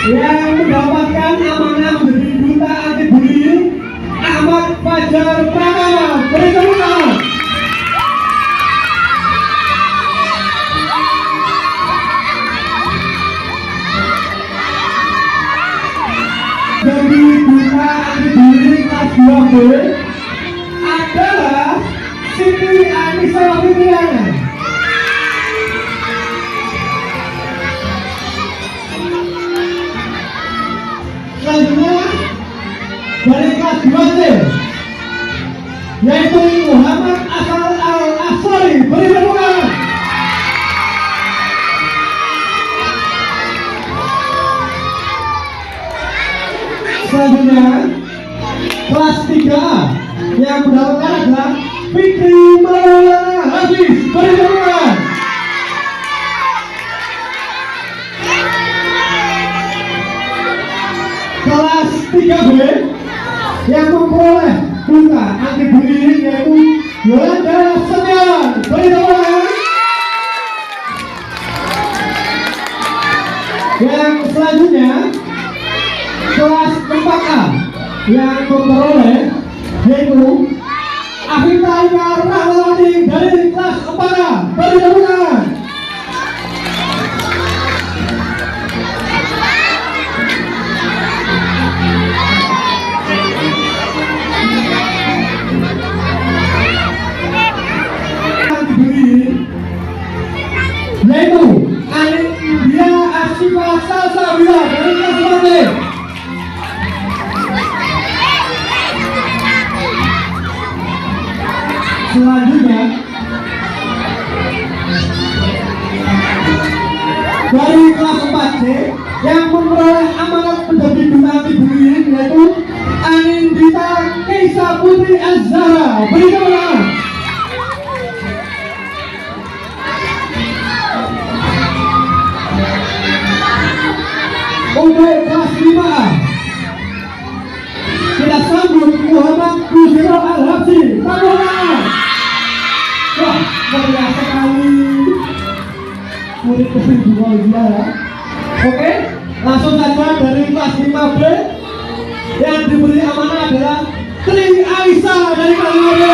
yang mendapatkan amanah menjadi duta anti bullying Ahmad Fajar Pratama. Beri tepuk tangan. Jadi duta anti bullying kelas 2B adalah Siti Anissa Fitriana. Selanjutnya dari kelas 2C yaitu Muhammad Asal Al-Asari. Beri tepuk tangan. Selanjutnya kelas 3A yang mendapatkan adalah Fikri Maulana Hafiz. Beri tepuk tangan. Kelas 3B yang memperoleh duta anti bullying yaitu Yolanda Setiawan. Beri tepuk tangan. Yang selanjutnya kelas 4A yang memperoleh yaitu Afita Ika Rahmawati dari kelas 4A. Beri tepuk tangan. Yaitu Anindia Asyifa Salsabila dari kelas 4B. Selanjutnya dari kelas 4C yang memperoleh amanat menjadi duta anti bullying yaitu Anindita Keisa Putri Azhara. Beri tepuk tangan. Untuk kelas 5A kita sambut Muhammad Buziro Al-Habsi. Tepuk tangan. Wah, meriah sekali murid kesinduan ya. Oke, langsung saja dari kelas 5B yang diberi amanah adalah Tri Aisyah dari kelas 5B.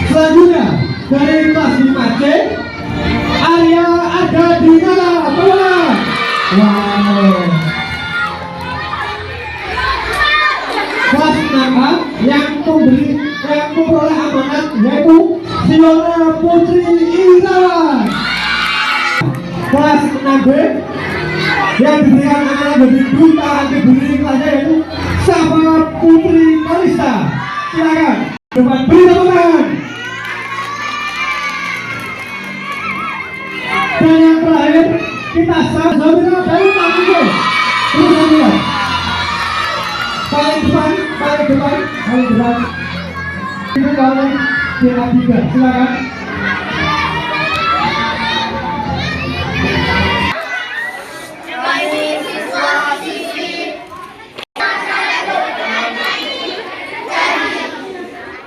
Selanjutnya dari kelas 5C Arya Arga Dinara. Tolong. Wow. Kelas 6A yang memperoleh amanat yaitu Fiona Putri Irawan. Kelas 6B yang diberikan amanat menjadi duta anti bullying kelasnya yaitu Safa Putri Kalista. Silakan depan, beri tepuk tangan. Dan yang terakhir kita sama-sama dari Pak terus lihat paling depan. Itu kalau dia tiga, silakan.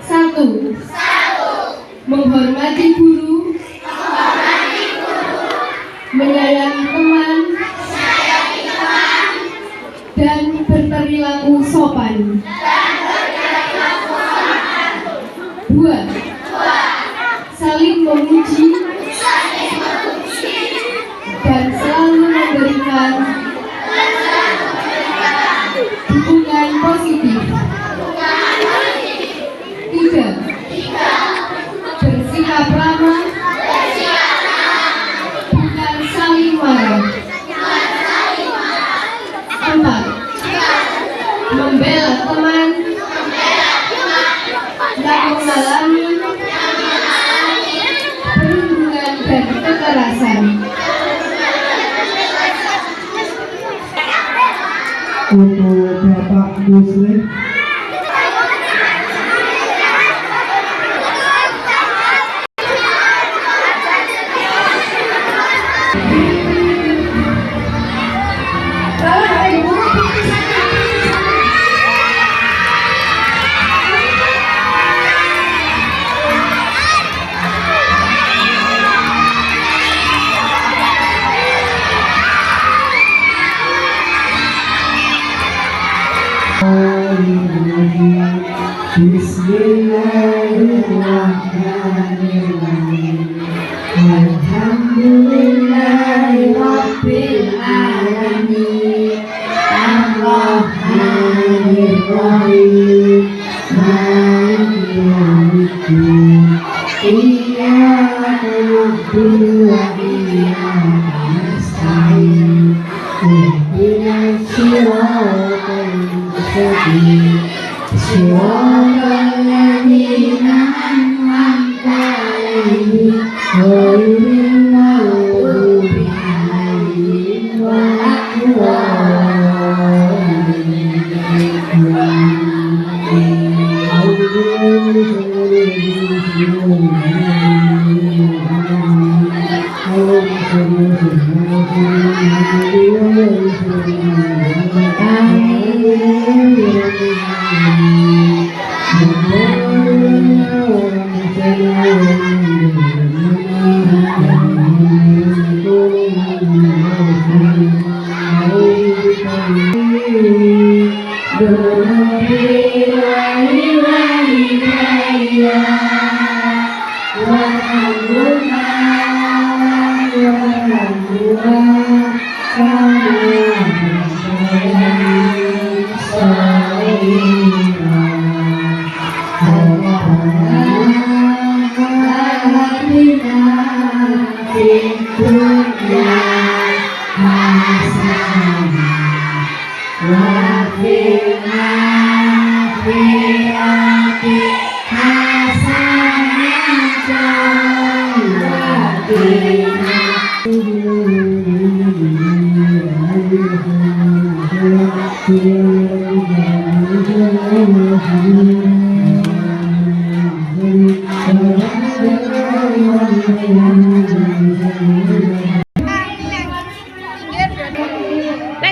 Satu. Menghormati guru. Menyayangi teman. Dan berperilaku sopan. 2. Saling memuji dan selalu memberikan dukungan positif. 3. Bersikap ramah, bukan saling marah. 4. Membela teman, tak mengalami perundungan dan kekerasan. Untuk Bapak Muslim Bismillahirrahmanirrahim. Alhamdulillahirabbil alamin. Ar-Rahmanir-Rahim. Maliki yaumiddin. Iyyaka na'budu wa iyyaka nasta'in. Ihdinas siratal mustaqim. Siratal ladzina an'amta 'alaihim ghairil maghdubi 'alaihim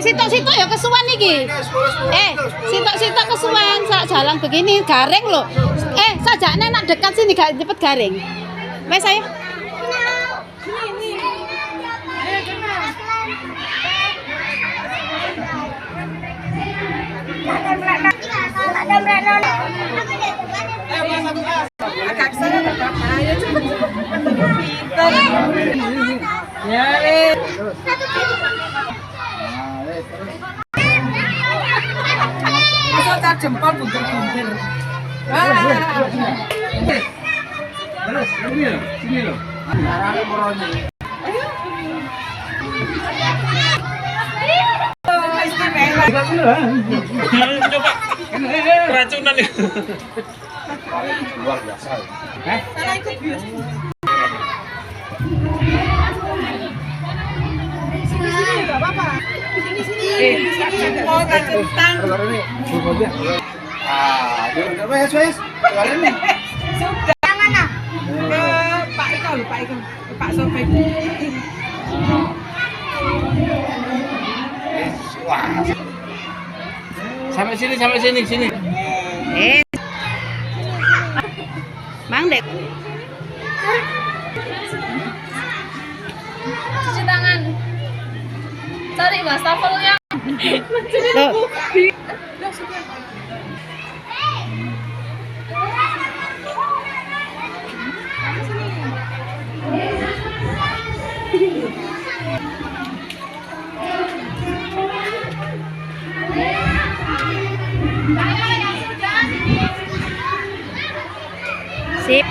Sitok-sitok ya kesuwen iki. Sitok-sitok kesuwen sak jalan begini garing loh. Sajaknya nak dekat sini gak cepet garing. Wes ayo. Jempol buntir-buntir. Terus, sini loh. Arane morone. Coba. Keracunan nih. Luar biasa. Sana ikut bius. Sini enggak apa-apa. Sini. Oh, kentang. Wes. Keluarin nih. Sudah mana? Ke Pak Iko. Ke Pak Sopik. Wah. Sampai sini. Mang Dek. Cuci tangan. Cari wastafelnya. Loh. Sip.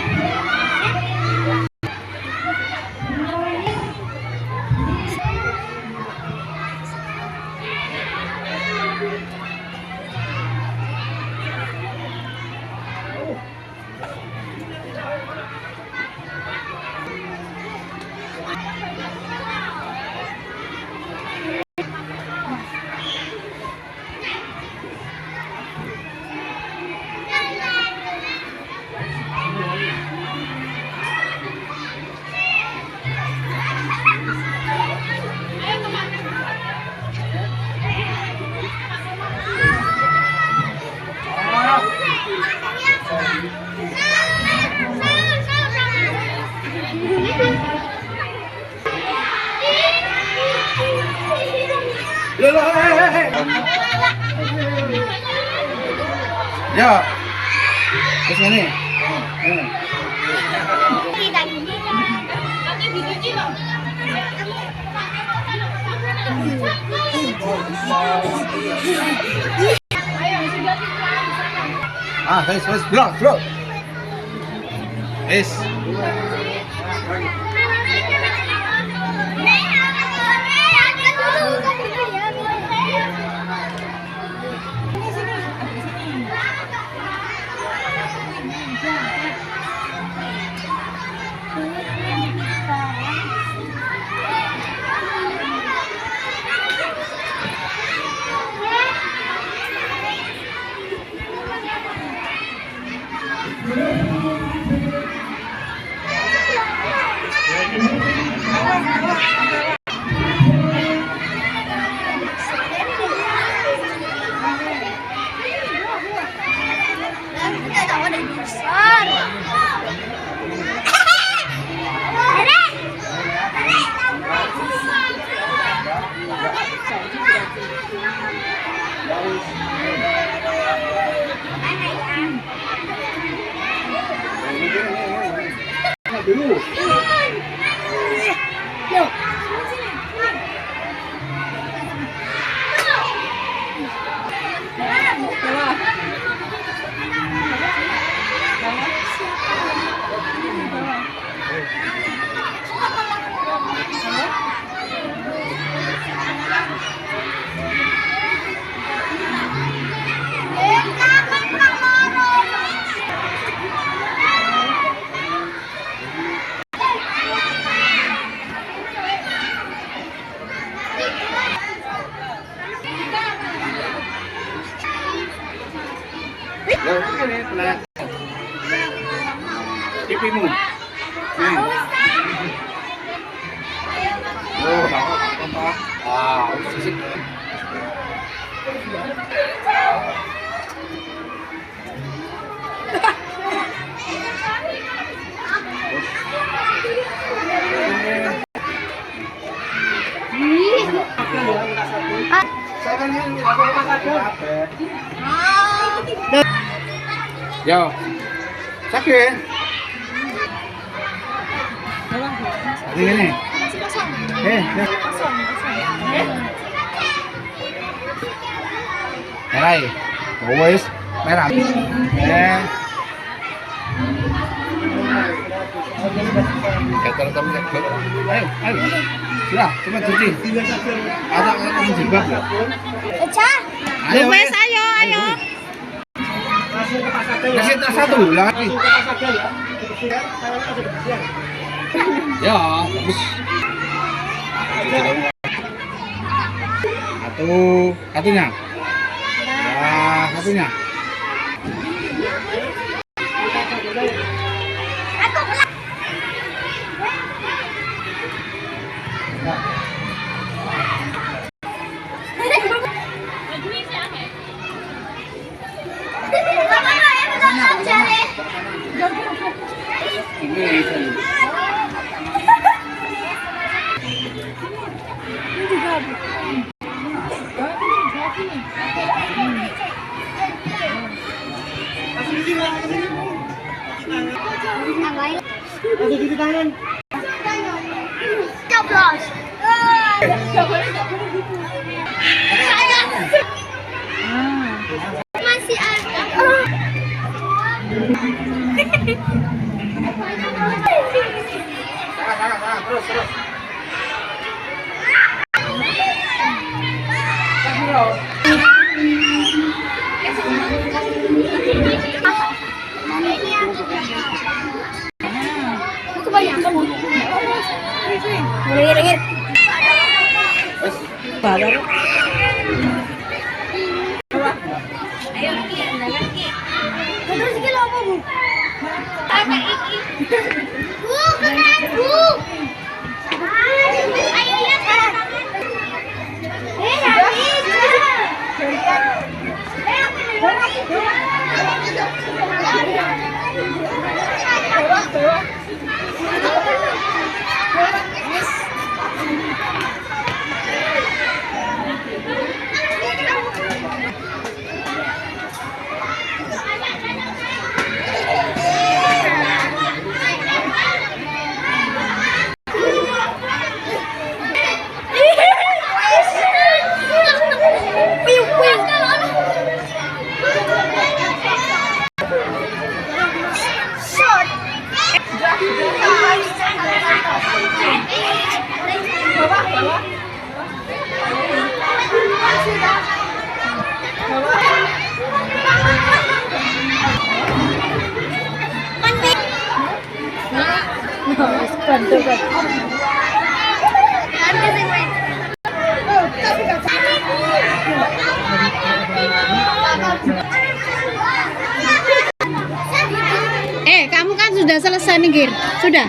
Ya, Terus ini. Wes, bro. Wes. TV-mu. Oh, apa? Sisik. Yo, sakit. Ini. Merah. Wes, merah. Ayo. Sudah, cepat cuci. Ada kamu jebak. Ayo, Wes, ayo. Kasih tas satu lagi. Ya, bagus. Satunya. Ya, satunya. Coblos. Masih ada. Terus. Kebanyakan. Ngir. Balar. Ayo Ki, andalan Ki. Terus iki lho apa, Bu? Ada iki. Bu, keren, Bu. Ayo lihat. Kamu kan sudah selesai nih, Gir. Sudah.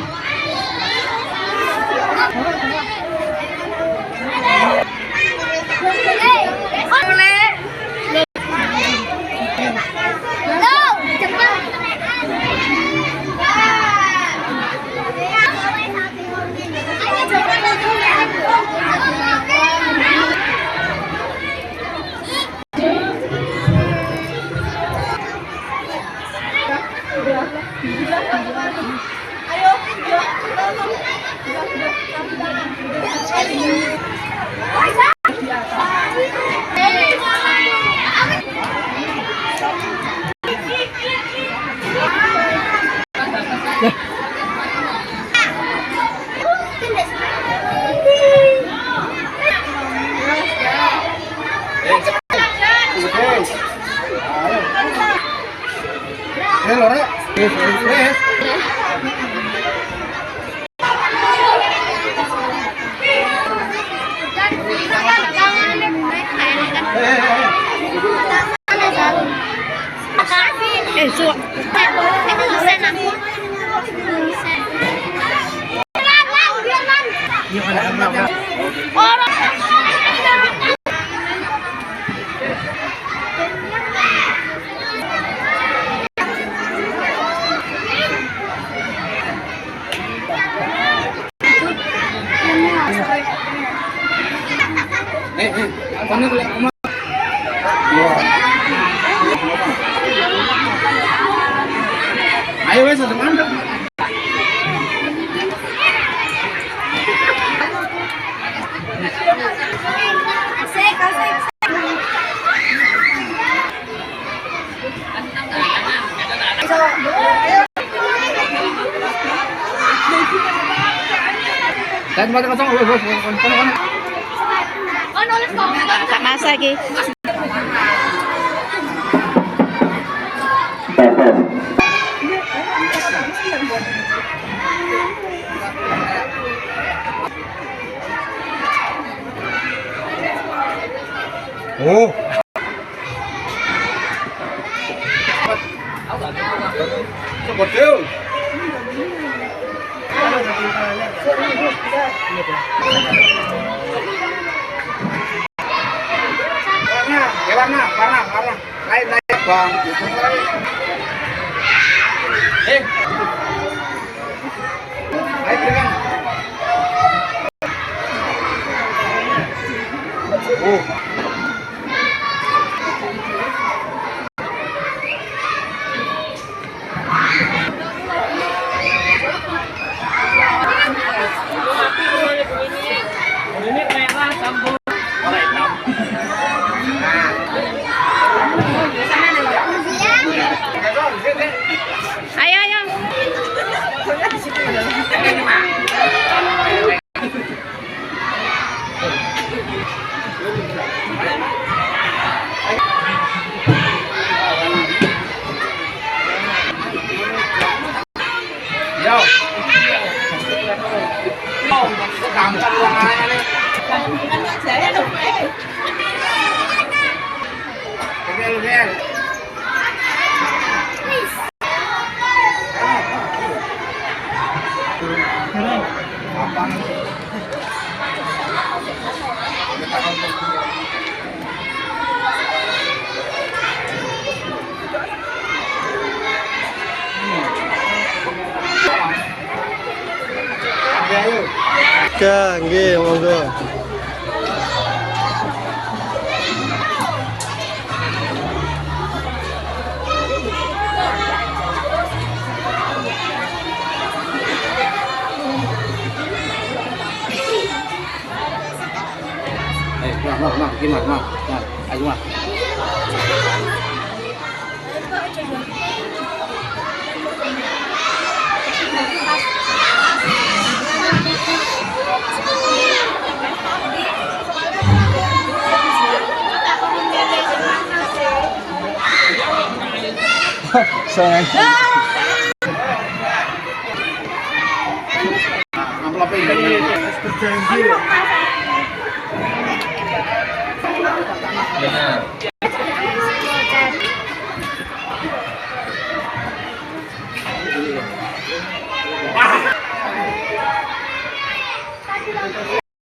Ayo wes ada mandek. Dan mata kosong, Tak masa lagi. Oh. Betul. Warna. Lain bang. Ayo berikan. Oh. Ini merah campur warna hitam. Ayo. Yo. Gampang ruangannya nih. Bel. Nggih, monggo. Nah, ayo mah. Sayang. Berjanji.